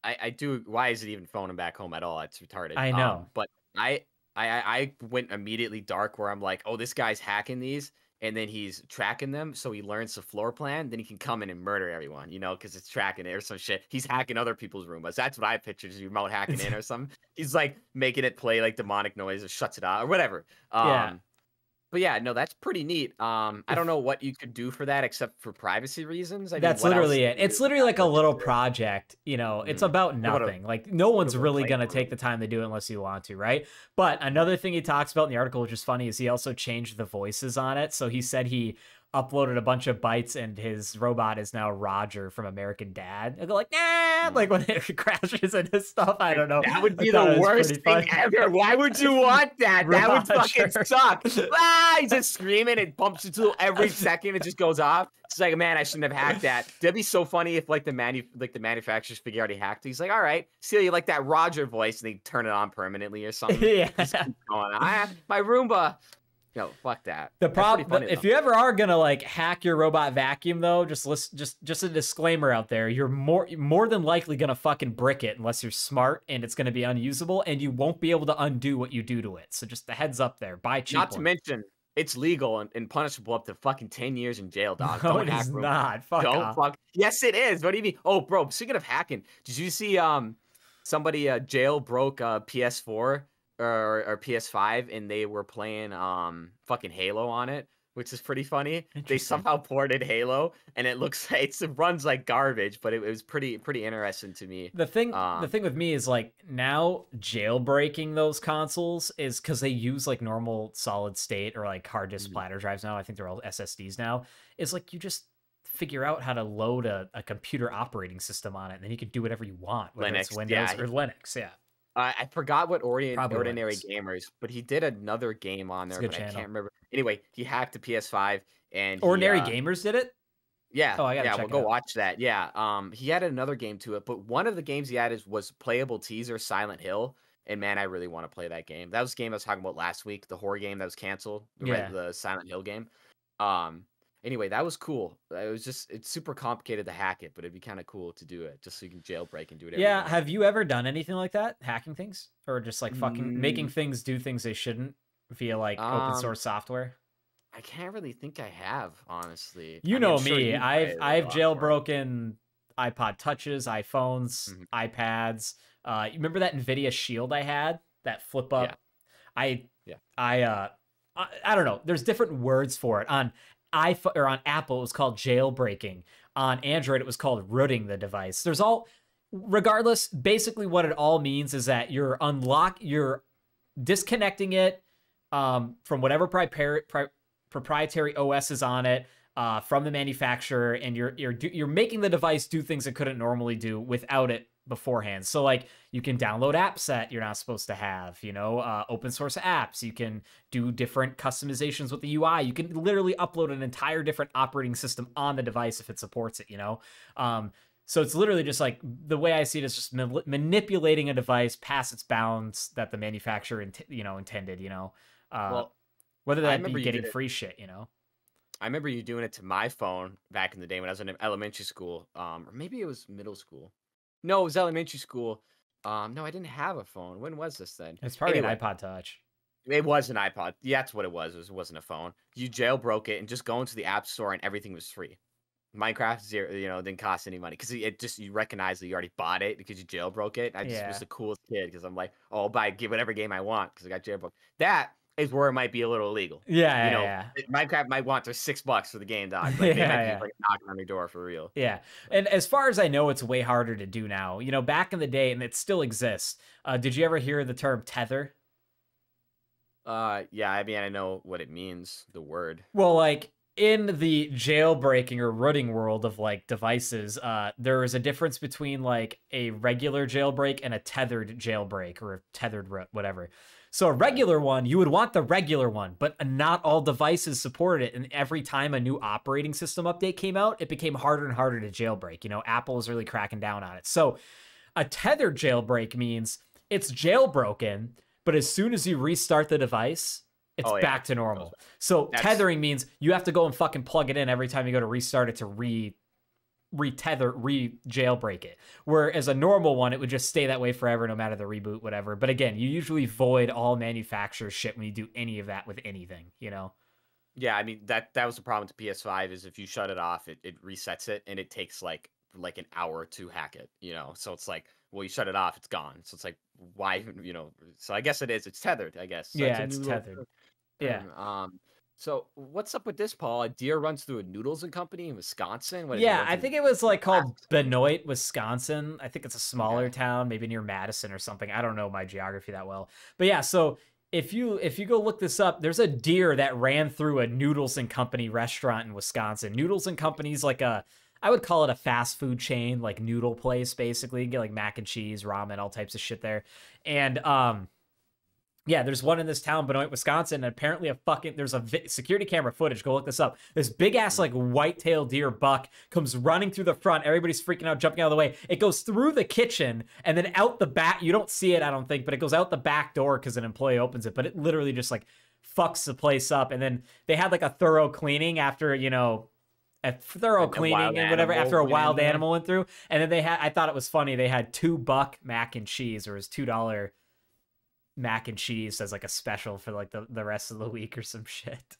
I do. Why is it even phoning back home at all? It's retarded. I know. But I went immediately dark where I'm like, oh, this guy's hacking these. and then he's tracking them, so he learns the floor plan. Then he can come in and murder everyone, because it's tracking it or some shit. He's hacking other people's Roombas. That's what I pictured, is remote hacking in or something. He's like making it play like demonic noise or shuts it out or whatever. Yeah. But yeah, no, that's pretty neat. I don't know what you could do for that except for privacy reasons. I mean, That's what else literally it. can you It's literally like a really little do? project, it's about What a- nothing. Like no one's what a really going to playground. take the time to do it unless you want to, right? But another thing he talks about in the article, which is funny, is he also changed the voices on it. So he said he uploaded a bunch of bytes and his robot is now Roger from American Dad. And they're like, nah, like when it crashes into stuff. I don't know. That would be I thought the it was worst pretty thing funny. ever. Why would you want that? That would fucking Roger. suck. He's just screaming. It bumps into every second. It just goes off. It's like, man, I shouldn't have hacked that. That'd be so funny if the manufacturers figure out he hacked it. He's like, all right, see, you like that Roger voice, and they turn it on permanently or something. Yeah. Just keep going. My Roomba. No, fuck that. The That's pretty problem, funny, if though. you ever are gonna like hack your robot vacuum, though, just a disclaimer out there: you're more than likely gonna fucking brick it unless you're smart, and it's gonna be unusable, and you won't be able to undo what you do to it. So just the heads up there. Buy cheap. Not to mention, it's legal and punishable up to fucking 10 years in jail, dog. No, Don't it hack is Roombas. not. Fuck Don't off. fuck. Yes, it is. What do you mean? Oh, bro, speaking of hacking, did you see somebody jailbroke PS4 or PS5 and they were playing fucking Halo on it, which is pretty funny. They Interesting. somehow ported Halo and it runs like garbage, but it was pretty interesting to me. The thing with me is like now jailbreaking those consoles is because they use like normal solid state or like hard disk platter drives now. I think they're all SSDs now. Is like you just figure out how to load a computer operating system on it, and then you can do whatever you want, whether it's Linux, Windows yeah. or Linux. Yeah. I forgot what Probably Ordinary Linux. Gamers, but he did another game on there, good but I channel. can't remember. Anyway, he hacked the PS5 and Ordinary Gamers did it. Yeah, Oh, I gotta yeah, check we'll it go out. watch that. Yeah, he had another game to it, but one of the games he had was playable teaser Silent Hill, and man, I really want to play that game. That was the game I was talking about last week, the horror game that was canceled, Yeah. the Silent Hill game. Anyway, that was cool. It's super complicated to hack it, but it'd be kind of cool to do it, just so you can jailbreak and do it. Yeah. Have you ever done anything like that? Hacking things? Or just like fucking making Mm. things do things they shouldn't via like open source software? I can't really think I have, honestly. You I mean, know I'm sure me. you've I've played it a I've lot more. jailbroken iPod touches, iPhones, iPads. You remember that Nvidia Shield I had? That flip up. Yeah. I don't know. There's different words for it. On iPhone or on Apple, it was called jailbreaking. On Android, it was called rooting the device. Regardless, basically what it all means is that you're disconnecting it from whatever proprietary OS is on it from the manufacturer, and you're making the device do things it couldn't normally do without it beforehand. So like you can download apps that you're not supposed to have, open source apps. You can do different customizations with the UI. You can literally upload an entire different operating system on the device if it supports it, So it's literally just like the way I see it is just manipulating a device past its bounds that the manufacturer intended, Well, whether I that remember be you getting did it. free shit, I remember you doing it to my phone back in the day when I was in elementary school, or maybe it was middle school. No, it was elementary school. No, I didn't have a phone. When was this then? It's probably Anyway. an iPod Touch. It was an iPod. Yeah, that's what it was. It wasn't a phone. You jailbroke it and just go into the app store and everything was free. Minecraft zero, didn't cost any money because you recognize that you already bought it because you jailbroke it. I just was the coolest kid because I'm like, oh, I'll buy whatever game I want because I got jailbroke. That is where it might be a little illegal. Yeah. Minecraft might want their $6 for the game, dog. Like, they might be like knocking on your door for real. Yeah. And as far as I know, it's way harder to do now. Back in the day, and it still exists. Did you ever hear the term tether? Yeah, I mean, I know what it means, the word. Well, like in the jailbreaking or rooting world of like devices, there is a difference between like a regular jailbreak and a tethered jailbreak or a tethered root, whatever. So a regular one, you would want the regular one, but not all devices supported it. And every time a new operating system update came out, it became harder and harder to jailbreak. Apple is really cracking down on it. So a tethered jailbreak means it's jailbroken, but as soon as you restart the device, it's back to normal. So tethering means you have to go and fucking plug it in every time you go to restart it to jailbreak it. Whereas a normal one, it would just stay that way forever, no matter the reboot, whatever. But again, you usually void all manufacturer shit when you do any of that with anything, Yeah, I mean that was the problem with the PS5 is if you shut it off, it resets it and it takes like an hour to hack it, you know. So it's like, well, you shut it off, it's gone. So it's like, why even, you know? So I guess it is. It's tethered, I guess. So that's Yeah, a it's new little tethered. Yeah. term. So what's up with this, Paul? A deer runs through a noodles and company in Wisconsin. What did he Yeah, run I through think it was like called glass? Benoit, Wisconsin. I think it's a smaller Okay. town, maybe near Madison or something. I don't know my geography that well. But yeah, so if you go look this up, there's a deer that ran through a Noodles and Company restaurant in Wisconsin. Noodles and Company's like a I would call it a fast food chain, like noodle place basically. You get like mac and cheese, ramen, all types of shit there. And yeah, there's one in this town, Benoit, Wisconsin, and apparently there's a security camera footage. Go look this up. This big ass like white-tailed deer buck comes running through the front. Everybody's freaking out, jumping out of the way. It goes through the kitchen and then out the back. You don't see it, I don't think, but it goes out the back door because an employee opens it. But it literally just like fucks the place up. And then they had like a thorough cleaning after, you know, a thorough cleaning and whatever after a wild animal went through. And then they had, I thought it was funny, they had $2 mac and cheese, or it was $2 mac and cheese as like a special for like the rest of the week or some shit.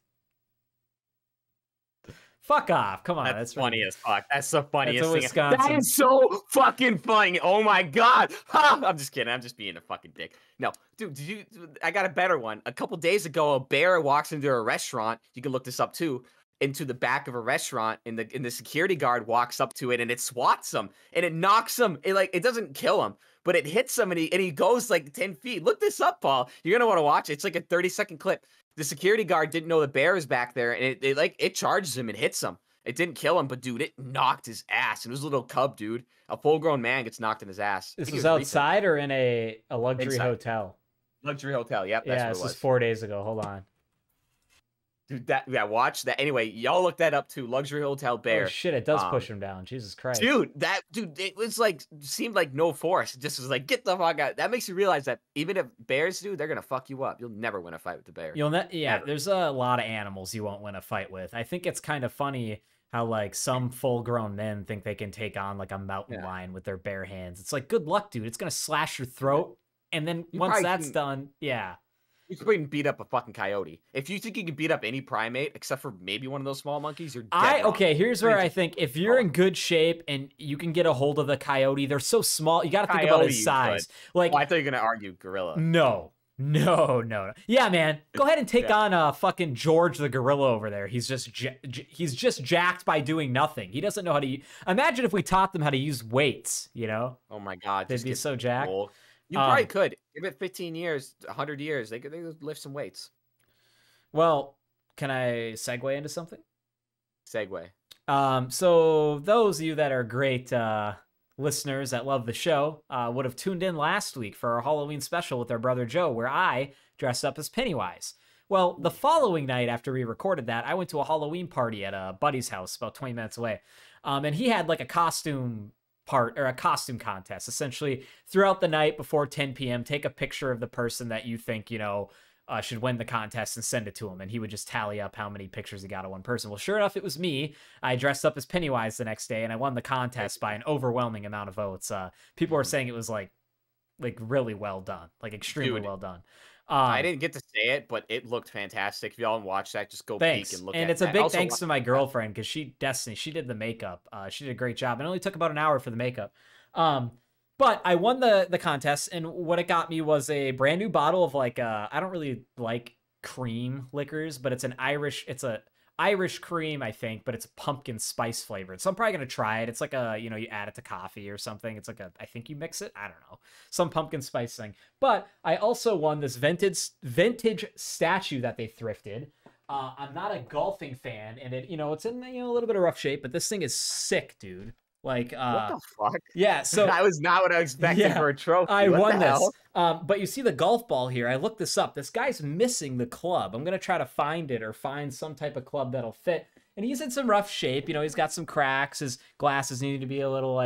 Fuck off. Come on. That's funny as fuck. That's the funniest thing. Wisconsin. That is so fucking funny. Oh my god. Ha! I'm just kidding. I'm just being a fucking dick. No, dude, I got a better one. A couple days ago, a bear walks into a restaurant. You can look this up too. Into the back of a restaurant, and the security guard walks up to it and it swats him and it knocks him. It doesn't kill him, but it hits him and he goes like 10 feet. Look this up, Paul. You're gonna want to watch it. It's like a 30-second clip. The security guard didn't know the bear was back there, and it charges him and hits him. It didn't kill him, but dude, it knocked his ass. And it was a little cub, dude. A full-grown man gets knocked in his ass. This was outside or in a luxury hotel? Luxury hotel. Yep, that's what it was. This was 4 days ago. Hold on. Dude, watch that. Anyway, y'all look that up too. Luxury hotel bear. Oh shit, it does push him down. Jesus Christ. Dude, it was like, seemed like no force. It just was like, get the fuck out. That makes you realize that even if bears do, they're gonna fuck you up. You'll never win a fight with the bear. There's a lot of animals you won't win a fight with. I think it's kind of funny how like some full-grown men think they can take on like a mountain lion with their bare hands. It's like, good luck, dude. It's gonna slash your throat, and then once that's done, yeah. You can beat up a fucking coyote. If you think you can beat up any primate, except for maybe one of those small monkeys, you're dead wrong. Okay, here's where I think if you're in good shape and you can get a hold of the coyote, they're so small. You got to think about his size. Like, I thought you were gonna argue gorilla. No. Yeah, man, go ahead and take on fucking George the gorilla over there. He's just jacked by doing nothing. He doesn't know how to. Imagine if we taught them how to use weights. You know? Oh my god, they'd be so jacked. You probably could. Give it 15 years, 100 years. They could lift some weights. Well, can I segue into something? Segue. So those of you that are great listeners that love the show would have tuned in last week for our Halloween special with our brother Joe, where I dressed up as Pennywise. Well, the following night after we recorded that, I went to a Halloween party at a buddy's house about 20 minutes away. And he had like a costume contest. Essentially, throughout the night before 10 p.m., take a picture of the person that you think, should win the contest and send it to him. And he would just tally up how many pictures he got of one person. Well, sure enough, it was me. I dressed up as Pennywise the next day and I won the contest by an overwhelming amount of votes. People were saying it was like really well done, like extremely well done. I didn't get to say it, but it looked fantastic. If y'all watch that, just go peek and look at it. And it's a big thanks to my girlfriend because she did the makeup. She did a great job. It only took about an hour for the makeup. But I won the contest, and what it got me was a brand new bottle of like I don't really like cream liquors, but it's a Irish cream, I think, but it's pumpkin spice flavored. So I'm probably gonna try it. It's like you add it to coffee or something. It's like I think you mix it. I don't know, some pumpkin spice thing. But I also won this vintage statue that they thrifted. I'm not a golfing fan, and it's in a little bit of rough shape, but this thing is sick, dude. Like, what the fuck? Yeah, so that was not what I expected for a trophy. I won this. But you see the golf ball here. I looked this up. This guy's missing the club. I'm gonna try to find it or find some type of club that'll fit. And he's in some rough shape. He's got some cracks. His glasses need to be a little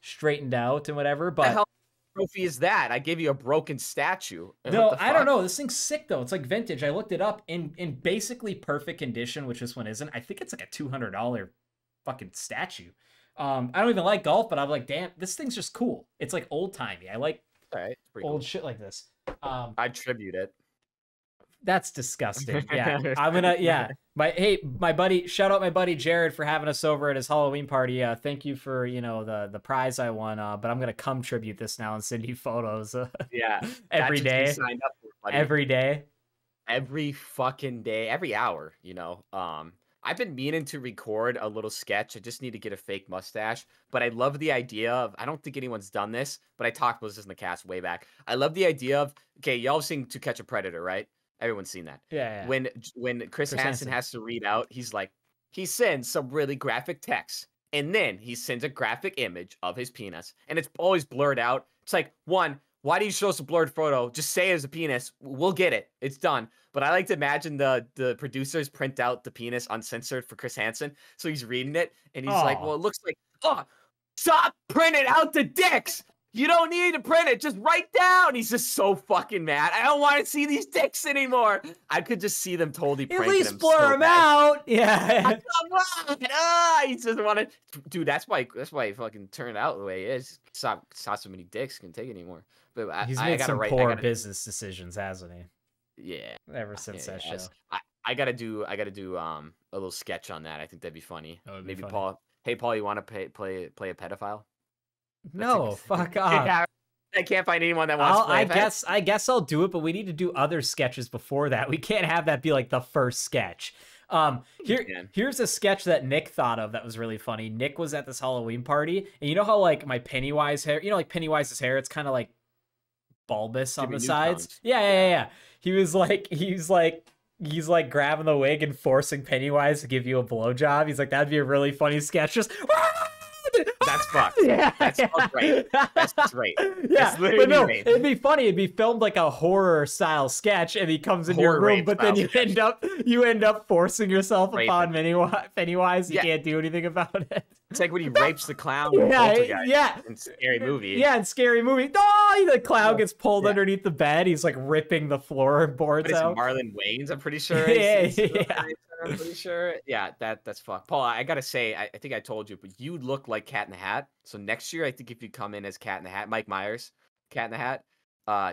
straightened out and whatever. But what the hell trophy is that? I gave you a broken statue. No, I don't know. This thing's sick though. It's like vintage. I looked it up in basically perfect condition, which this one isn't. I think it's like a $200 fucking statue. I don't even like golf, but I'm like, damn, this thing's just cool. It's like old timey. I like old shit like this. I tribute it. That's disgusting. Yeah. I'm gonna, yeah. My buddy, shout out my buddy Jared for having us over at his Halloween party. Thank you for, the prize I won. But I'm gonna come tribute this now and send you photos. Yeah. Every That's what you day. signed up for, buddy. Every day. Every fucking day, every hour, I've been meaning to record a little sketch. I just need to get a fake mustache. But I love the idea of, I don't think anyone's done this, but I talked about this in the cast way back. I love the idea of, okay, y'all seen To Catch a Predator, right? Everyone's seen that. Yeah. When Chris Hansen has to read out, he's like, he sends some really graphic text. And then he sends a graphic image of his penis. And it's always blurred out. It's like, one, why do you show us a blurred photo? Just say it's a penis. We'll get it. It's done. But I like to imagine the producers print out the penis uncensored for Chris Hansen. So he's reading it and he's like, well, it looks like, stop printing out the dicks. You don't need to print it. Just write down. He's just so fucking mad. I don't want to see these dicks anymore. I could just see them totally pranking him. At least blur them out. Yeah. Come on. He just want to. Dude, that's why he fucking turned out the way he is. Not so many dicks can take anymore. But he's made some poor business decisions, hasn't he? Yeah. Ever since that show. I gotta do a little sketch on that. I think that'd be funny. Maybe funny. Paul. Hey Paul, you want to play a pedophile? No, fuck off. I can't find anyone that wants to play. I guess I'll do it, but we need to do other sketches before that. We can't have that be like the first sketch. Here's a sketch that Nick thought of that was really funny. Nick was at this Halloween party, and you know how like my Pennywise hair, like Pennywise's hair, it's kind of like bulbous on the sides. Yeah. He's like grabbing the wig and forcing Pennywise to give you a blowjob. He's like, that'd be a really funny sketch. Just that's fucked. Yeah, that's great. That's great. Yeah, but no, it'd be funny. It'd be filmed like a horror style sketch, and he comes into your room, but then you end up forcing yourself upon Pennywise. You can't do anything about it. It's like when he rapes the clown. In Scary Movie. Yeah, in Scary Movie. Oh, the clown gets pulled underneath the bed. He's like ripping the floorboards out. Marlon Wayans, I'm pretty sure. I'm pretty sure. Yeah, that's fucked. Paul, I gotta say, I think I told you, but you look like Cat in the Hat. So next year, I think if you come in as Cat in the Hat, Mike Myers, Cat in the Hat,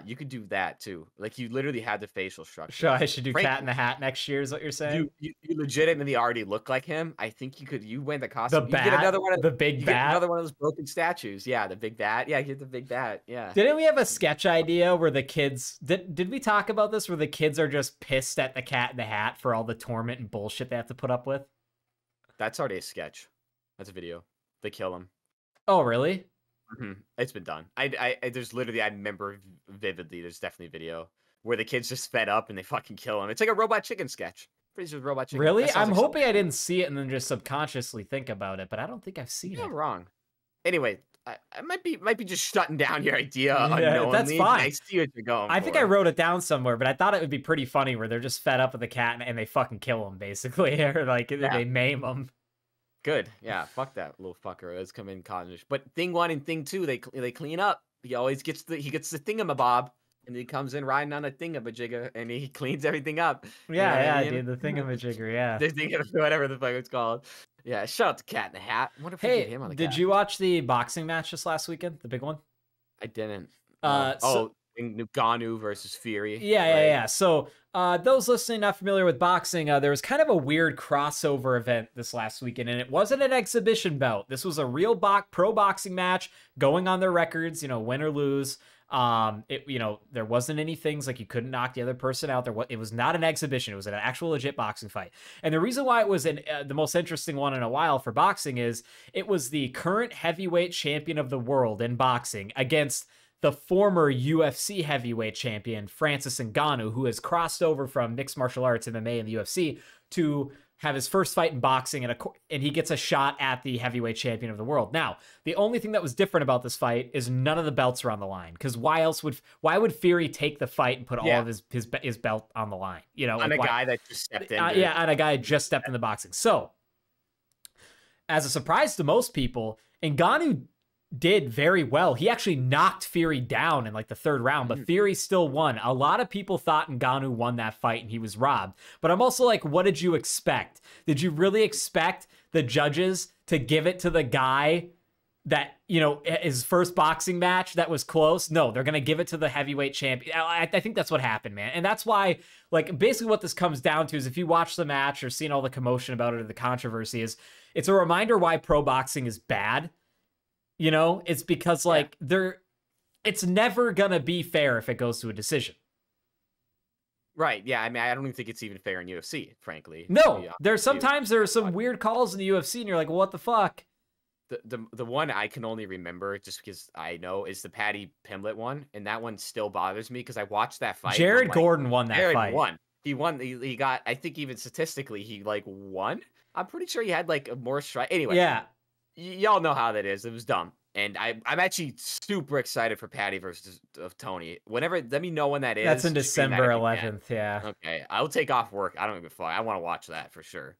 you could do that too. Like you literally had the facial structure. Sure, I should do Cat in the Hat next year. Is what you're saying? You legitimately already look like him. I think you could. You win the costume. The bat. You get another one of the big bat. Get another one of those broken statues. Yeah, the big bat. Yeah, get the big bat. Yeah. Didn't we have a sketch idea where the kids did we talk about this? Where the kids are just pissed at the Cat in the Hat for all the torment and bullshit they have to put up with? That's already a sketch. That's a video. They kill him. Oh, really? Mm-hmm. It's been done. There's literally, I remember vividly, there's definitely a video where the kid's just fed up and they fucking kill him. It's like a Robot Chicken sketch. Pretty sure Robot Chicken. Really? I'm hoping I didn't see it and then just subconsciously think about it, but I don't think I've seen it. You're wrong. Anyway, I might be just shutting down your idea unknowingly. That's fine. I see what you're going I think I wrote it down somewhere, but I thought it would be pretty funny where they're just fed up with the cat and they fucking kill him, basically. Or like they maim him. Good. Yeah, fuck that little fucker. Let's come in cottage. But thing one and thing two, they clean up. He always gets the thingamabob, and he comes in riding on a thingamajigger, and he cleans everything up. Yeah, dude, the thingamajigger, yeah. Whatever the fuck it's called. Yeah, shout out to Cat in the Hat. What if we get him on the did you watch the boxing match this last weekend? The big one? I didn't. Ngannou versus Fury. Yeah. So those listening not familiar with boxing, there was kind of a weird crossover event this last weekend, and it wasn't an exhibition bout. This was a real pro boxing match going on their records, win or lose. There wasn't any things like you couldn't knock the other person out. It was not an exhibition. It was an actual legit boxing fight. And the reason why it was the most interesting one in a while for boxing is it was the current heavyweight champion of the world in boxing against the former UFC heavyweight champion, Francis Ngannou, who has crossed over from mixed martial arts, MMA, and the UFC to have his first fight in boxing, and he gets a shot at the heavyweight champion of the world. Now, the only thing that was different about this fight is none of the belts are on the line. Because why would Fury take the fight and put all of his belt on the line? On a guy that just stepped in. On a guy who just stepped into boxing. So, as a surprise to most people, Ngannou did very well. He actually knocked Fury down in like the third round, but Fury still won. A lot of people thought Ngannou won that fight and he was robbed. But I'm also like, what did you expect? Did you really expect the judges to give it to the guy that, you know, his first boxing match that was close. No, they're going to give it to the heavyweight champion. I think that's what happened, man. And that's why, like, basically what this comes down to is if you watch the match or seen all the commotion about it or the controversy is it's a reminder why pro boxing is bad. You know, it's because like it's never going to be fair if it goes to a decision. Right. Yeah. I mean, I don't even think it's even fair in UFC, frankly. No, there's sometimes there are some weird calls in the UFC and you're like, well, what the fuck? The one I can only remember just because I know is the Paddy Pimblett one, and that one still bothers me because I watched that fight. Jared Gordon won that fight. He won. He got. I think even statistically, he like won. I'm pretty sure he had like a more strike. Anyway, yeah, y'all know how that is. It was dumb, and I'm actually super excited for Paddy versus Tony. Whenever, let me know when that is. That's in December 11th. Yeah. Okay, I'll take off work. I don't give a fuck. I want to watch that for sure.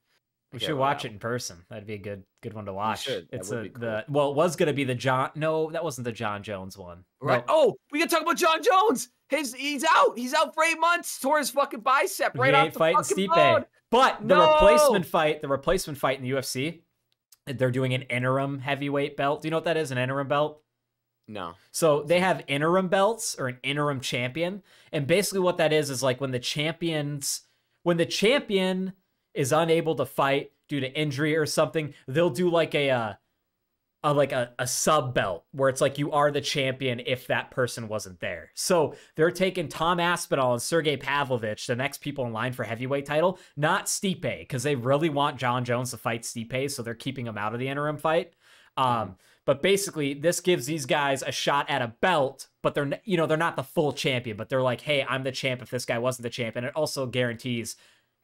We should watch it in person. That'd be a good one to watch. It's cool. Well, it was gonna be the John. No, that wasn't the John Jones one. Right. No. Oh, we can talk about John Jones. He's out. He's out for 8 months. Tore his fucking bicep right off the fucking Stipe. bone. But the replacement fight in the UFC, they're doing an interim heavyweight belt. Do you know what that is? An interim belt? No. So they have interim belts or an interim champion, and basically what that is like when the champion is unable to fight due to injury or something, they'll do like a sub belt where it's like you are the champion if that person wasn't there. So they're taking Tom Aspinall and Sergey Pavlovich, the next people in line for heavyweight title, not Stipe, because they really want John Jones to fight Stipe, so they're keeping him out of the interim fight. But basically, this gives these guys a shot at a belt, but they're not the full champion, but they're like, hey, I'm the champ if this guy wasn't the champ, and it also guarantees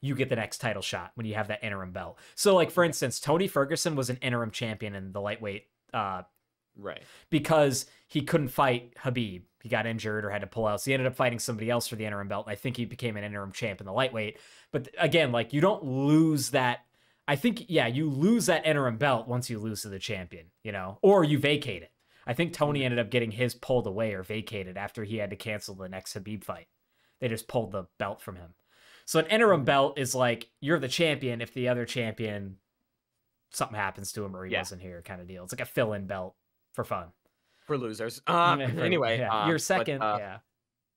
you get the next title shot when you have that interim belt. So, like, for instance, Tony Ferguson was an interim champion in the lightweight, right? Because he couldn't fight Khabib. He got injured or had to pull out. So he ended up fighting somebody else for the interim belt. And I think he became an interim champ in the lightweight. But again, like, you don't lose that. I think, yeah, you lose that interim belt once you lose to the champion, you know, or you vacate it. I think Tony ended up getting his pulled away or vacated after he had to cancel the next Khabib fight. They just pulled the belt from him. So an interim belt is like, you're the champion if the other champion, something happens to him or he wasn't here kind of deal. It's like a fill-in belt for fun. For losers. Anyway. Yeah. You're second, yeah.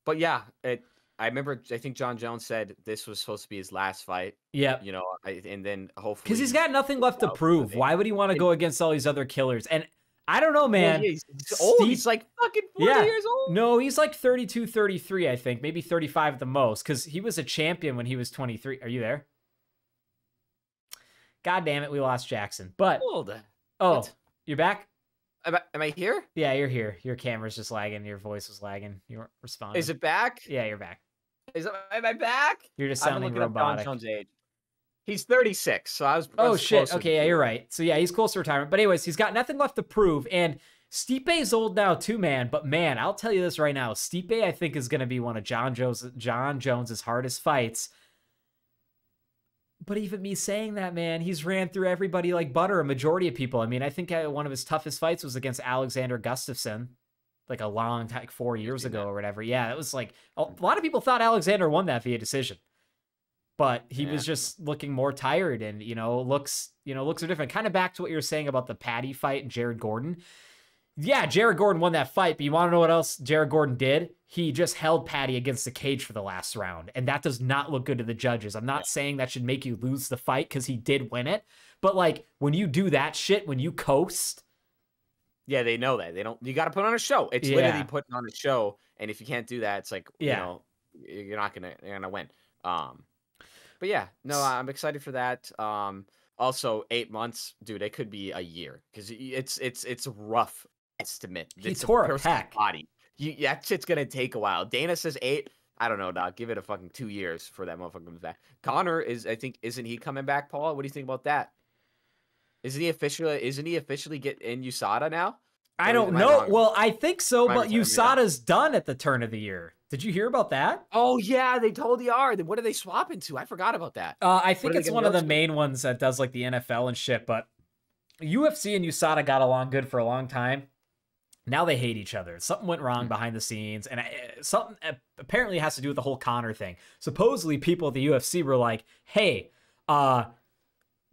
But yeah, I remember, I think John Jones said this was supposed to be his last fight. Yeah. You know, and then hopefully... Because he's got nothing left to prove. Why would he want to go against all these other killers? And I don't know, man. Well, he's old. He's like fucking 40 years old. No, he's like 32, 33, I think. Maybe 35 at the most. Because he was a champion when he was 23. Are you there? God damn it, we lost Jackson. But you're back? Am I here? Yeah, you're here. Your camera's just lagging. Your voice was lagging. You weren't responding. Is it back? Yeah, you're back. Am I back? You're just sounding robotic. John Jones' age. He's 36, so I was shit. Okay, yeah, you're right. So yeah, he's close to retirement. But anyways, he's got nothing left to prove. And Stipe's old now too, man. But man, I'll tell you this right now. Stipe, I think, is going to be one of John Jones's hardest fights. But even me saying that, man, he's ran through everybody like butter, a majority of people. I mean, I think one of his toughest fights was against Alexander Gustafsson, like a long time, like 4 years ago or whatever. Yeah, it was like, a lot of people thought Alexander won that via decision. But he was just looking more tired and, looks are different. Kind of back to what you were saying about the Paddy fight and Jared Gordon. Yeah, Jared Gordon won that fight, but you want to know what else Jared Gordon did? He just held Paddy against the cage for the last round, and that does not look good to the judges. I'm not saying that should make you lose the fight because he did win it, but like when you do that shit, when you coast. Yeah, they know that. You got to put on a show. It's literally putting on a show, and if you can't do that, it's like, you're not going to win. But yeah, no, I'm excited for that. Also, 8 months, dude, it could be a year because it's a rough estimate. He tore a pec. Body. That shit's gonna take a while. Dana says 8. I don't know, dog. Give it a fucking 2 years for that motherfucker comes back. Connor isn't he coming back, Paul? What do you think about that? Isn't he officially get in USADA now? I don't know. Well, I think so, but USADA's done at the turn of the year. Did you hear about that? Oh, yeah, they totally are. What are they swapping to? I forgot about that. I think it's one of the main ones that does like the NFL and shit, but UFC and USADA got along good for a long time. Now they hate each other. Something went wrong behind the scenes, and something apparently has to do with the whole Conor thing. Supposedly, people at the UFC were like, hey,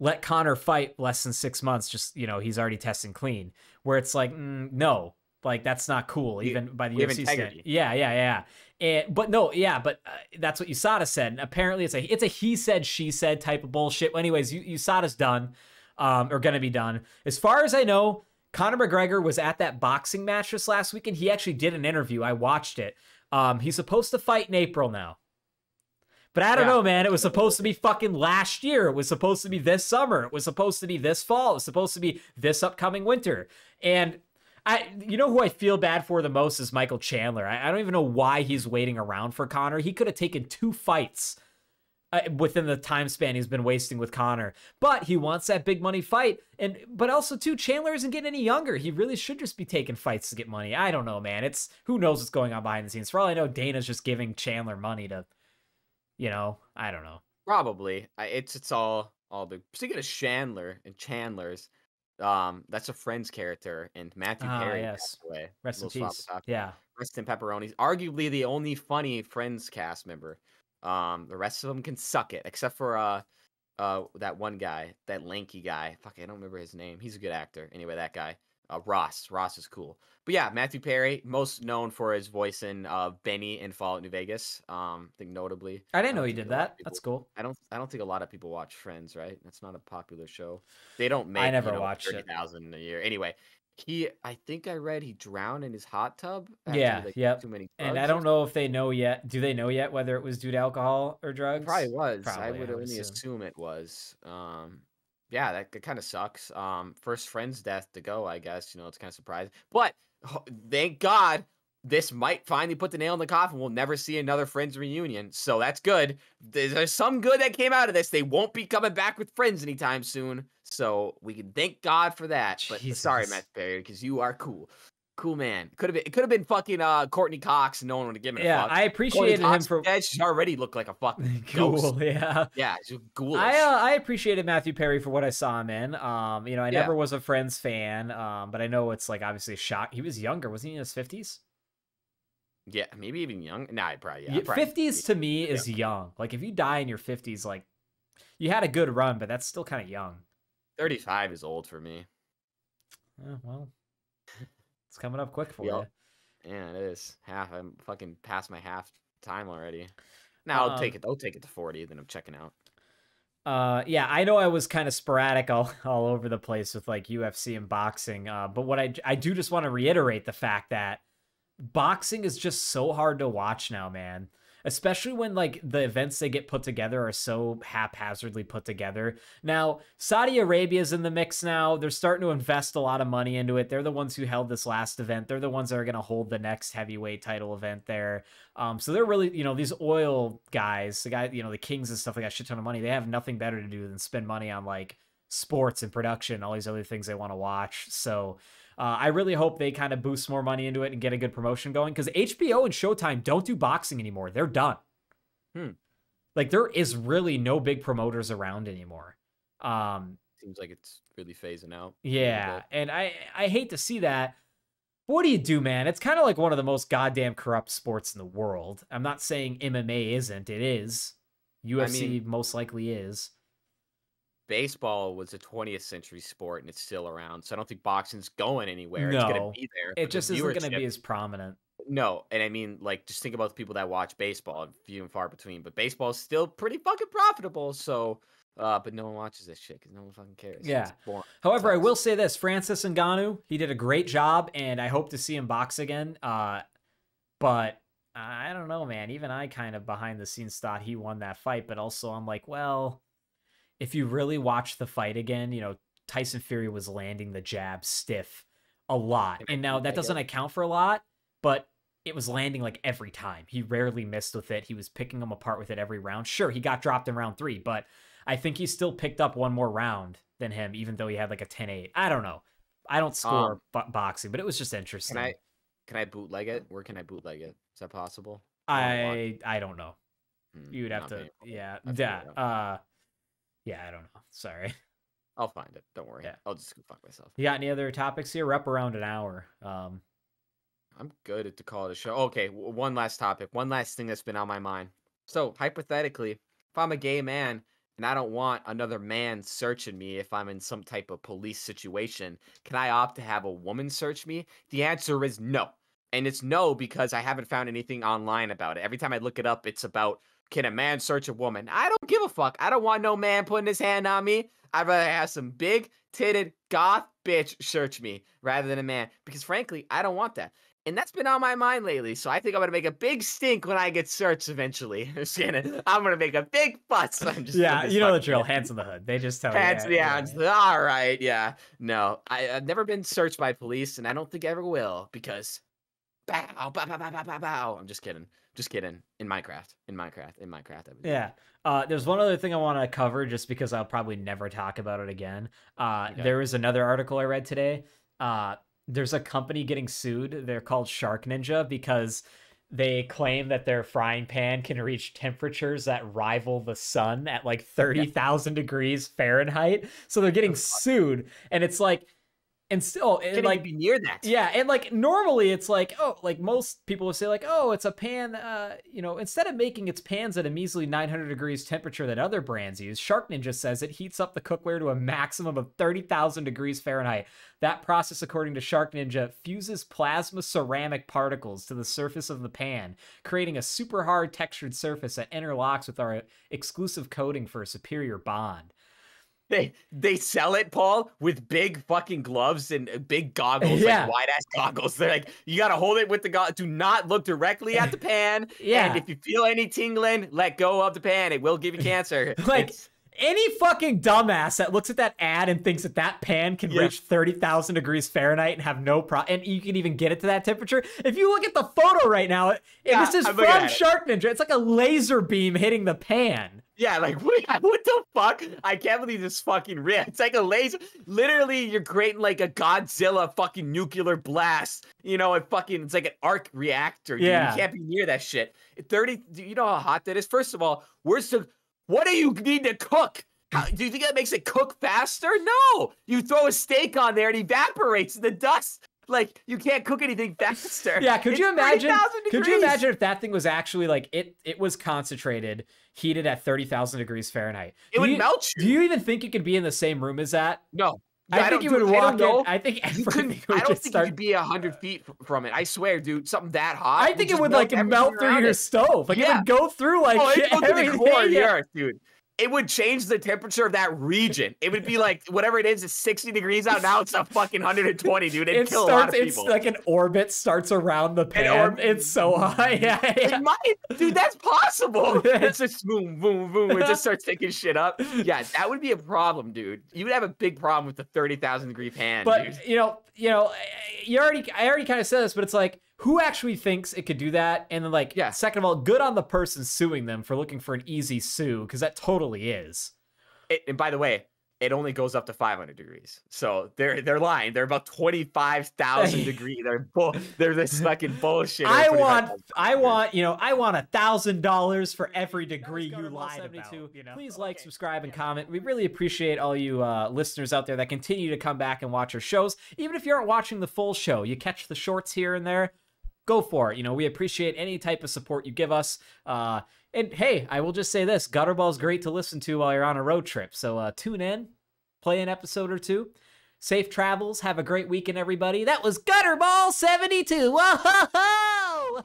let Conor fight less than 6 months. Just, he's already testing clean. Where it's like, no, like that's not cool, even by the we have UFC integrity. standard. Yeah. But no, yeah, but that's what USADA said. And apparently, it's a he said, she said type of bullshit. Well, anyways, USADA's done, or gonna be done. As far as I know, Conor McGregor was at that boxing match this last weekend. He actually did an interview. I watched it. He's supposed to fight in April now. But I don't know, man. It was supposed to be fucking last year. It was supposed to be this summer. It was supposed to be this fall. It was supposed to be this upcoming winter. And who I feel bad for the most is Michael Chandler. I don't even know why he's waiting around for Conor. He could have taken 2 fights within the time span he's been wasting with Conor. But he wants that big money fight. But also, too, Chandler isn't getting any younger. He really should just be taking fights to get money. I don't know, man. Who knows what's going on behind the scenes. For all I know, Dana's just giving Chandler money to... I don't know. Probably. It's all big. Speaking of Chandler and Chandler's, that's a Friends character, and Matthew Perry yes. passed away. Rest in peace. Yeah. Rest in pepperonis. Arguably the only funny Friends cast member. The rest of them can suck it, except for that one guy, that lanky guy. Fuck, I don't remember his name. He's a good actor. Anyway, that guy. Ross. Ross is cool. But yeah, Matthew Perry, most known for his voice in Benny in Fallout New Vegas. I think notably. I didn't know he did that. That's cool. I don't think a lot of people watch Friends, right? That's not a popular show. They don't make I never watched 30,000 a year. Anyway, I think I read he drowned in his hot tub. Yep. Too many drugs. And I don't know if they know yet. Do they know yet whether it was due to alcohol or drugs? It probably was. Probably, I would only assume it was. Yeah, that kind of sucks. First Friends death to go, I guess. It's kind of surprising. But thank God this might finally put the nail in the coffin. We'll never see another Friends reunion. So that's good. There's some good that came out of this. They won't be coming back with Friends anytime soon. So we can thank God for that. But sorry, Matt Perry, because you are cool. Cool man. It could have been fucking Courtney Cox, and no one would have given a fuck. I appreciated him for she already looked like a fucking cool. Ghost. Yeah, she's ghoulish. I appreciated Matthew Perry for what I saw him in. I never was a Friends fan. But I know it's like obviously a shock. He was younger, wasn't he in his 50s? Yeah, maybe even young. Nah, probably. 50s to me is young. Like if you die in your 50s, like you had a good run, but that's still kind of young. 35 is old for me. Well. It's coming up quick for you. Yeah, it is. I'm fucking past my half time already. Now I'll take it. I'll take it to 40. Then I'm checking out. Yeah, I know I was kind of sporadic all over the place with like UFC and boxing. But what I do just want to reiterate the fact that boxing is just so hard to watch now, man. Especially when like the events they get put together are so haphazardly put together. Now, Saudi Arabia's in the mix now. They're starting to invest a lot of money into it. They're the ones who held this last event. They're the ones that are going to hold the next heavyweight title event there. So they're really, these oil guys, the kings and stuff, like that shit ton of money. They have nothing better to do than spend money on like sports and production, all these other things they want to watch. So I really hope they kind of boost more money into it and get a good promotion going, because HBO and Showtime don't do boxing anymore. They're done. Like there is really no big promoters around anymore. Seems like it's really phasing out. Yeah, and I hate to see that. What do you do, man? It's kind of like one of the most goddamn corrupt sports in the world. I'm not saying MMA isn't. It is. UFC most likely is. Baseball was a 20th century sport and it's still around. So I don't think boxing's going anywhere. No, it's going to be there. It just isn't going to be as prominent. No. And I mean, like, just think about the people that watch baseball, few and far between. But baseball is still pretty fucking profitable. So, but no one watches this shit because no one fucking cares. Yeah. However, I will say this. Francis Ngannou, he did a great job and I hope to see him box again. But I don't know, man. Even I kind of behind the scenes thought he won that fight. But also I'm like, well, if you really watch the fight again, Tyson Fury was landing the jab stiff a lot. And now that doesn't account for a lot, but it was landing like every time. He rarely missed with it. He was picking them apart with it every round. Sure, he got dropped in round 3, but I think he still picked up one more round than him, even though he had like a 10-8. I don't know. I don't score boxing, but it was just interesting. Can I bootleg it? Where can I bootleg it? Is that possible? I don't know. You'd have to, yeah. Yeah, I don't know. Sorry. I'll find it. Don't worry. Yeah. I'll just go fuck myself. You got any other topics here? We're up around an hour. I'm good to call it a show. Okay, one last topic. One last thing that's been on my mind. So, hypothetically, if I'm a gay man and I don't want another man searching me if I'm in some type of police situation, can I opt to have a woman search me? The answer is no. And it's no because I haven't found anything online about it. Every time I look it up, it's about, can a man search a woman? I don't give a fuck. I don't want no man putting his hand on me. I'd rather have some big titted goth bitch search me rather than a man, because frankly, I don't want that. And that's been on my mind lately. So I think I'm going to make a big stink when I get searched eventually. Shannon, I'm going to make a big fuss. I'm just Yeah, you know the drill. Hands in the hood. They just tell you. Hands, all right, yeah. No, I've never been searched by police, and I don't think I ever will, because bow, bow, bow, bow, bow, bow, bow. I'm just kidding. Just kidding. In Minecraft. Yeah. There's one other thing I want to cover, just because I'll probably never talk about it again. Okay. There was another article I read today. There's a company getting sued. They're called SharkNinja because they claim that their frying pan can reach temperatures that rival the sun at like 30,000 degrees Fahrenheit. So they're getting sued, and it's like, and still, Can't like, even be near that. yeah, and like normally it's like, oh, like most people would say like, oh, it's a pan, instead of making its pans at a measly 900 degrees temperature that other brands use, SharkNinja says it heats up the cookware to a maximum of 30,000 degrees Fahrenheit. That process, according to SharkNinja, fuses plasma ceramic particles to the surface of the pan, creating a super hard textured surface that interlocks with our exclusive coating for a superior bond. They sell it, Paul, with big fucking gloves and big goggles, Yeah. like wide-ass goggles. They're like, you gotta hold it with the goggles. Do not look directly at the pan. Yeah. And if you feel any tingling, let go of the pan. It will give you cancer. Like, any fucking dumbass that looks at that ad and thinks that that pan can reach 30,000 degrees Fahrenheit and have no problem, and you can even get it to that temperature. If you look at the photo right now, this is from SharkNinja. It's like a laser beam hitting the pan. Yeah, like, what the fuck? I can't believe this fucking real. It's like a laser. Literally, you're creating like a Godzilla fucking nuclear blast. You know, it's like an arc reactor. Dude. Yeah. You can't be near that shit. 30, you know how hot that is? First of all, what do you need to cook? Do you think that makes it cook faster? No! You throw a steak on there and it evaporates in the dust. Like, you can't cook anything faster. Yeah, could you imagine if that thing was actually like it was concentrated, heated at 30,000 degrees Fahrenheit? It would melt you. Do you even think you could be in the same room as that? No. I think you would walk in. I think everything would I don't just think start. you'd be 100 feet from it. I swear, dude, something that hot. I think it would like melt through your stove. Like it would go through like it'd go through the core of the everything. earth, dude. It would change the temperature of that region. It would be like, whatever it is, it's 60 degrees out. Now it's a fucking 120, dude. It'd kill a lot of people. It's like an orbit starts around the pan. It's so high. Yeah. It might. Dude, that's possible. It's just boom, boom, boom. It just starts taking shit up. Yeah, that would be a problem, dude. You would have a big problem with the 30,000 degree pan, but, dude. I already kind of said this, but it's like, who actually thinks it could do that? And then, like, second of all, good on the person suing them for looking for an easy sue, because that totally is. And by the way, it only goes up to 500 degrees. So they're lying. They're about 25,000 degrees. They're this fucking bullshit. I want $1,000 for every degree you lied about. Please like, subscribe, and comment. We really appreciate all you listeners out there that continue to come back and watch our shows. Even if you aren't watching the full show, you catch the shorts here and there. Go for it. We appreciate any type of support you give us. And hey, I will just say this: Gutterball is great to listen to while you're on a road trip. So tune in, play an episode or two. Safe travels. Have a great weekend, everybody. That was Gutterball 72. Whoa!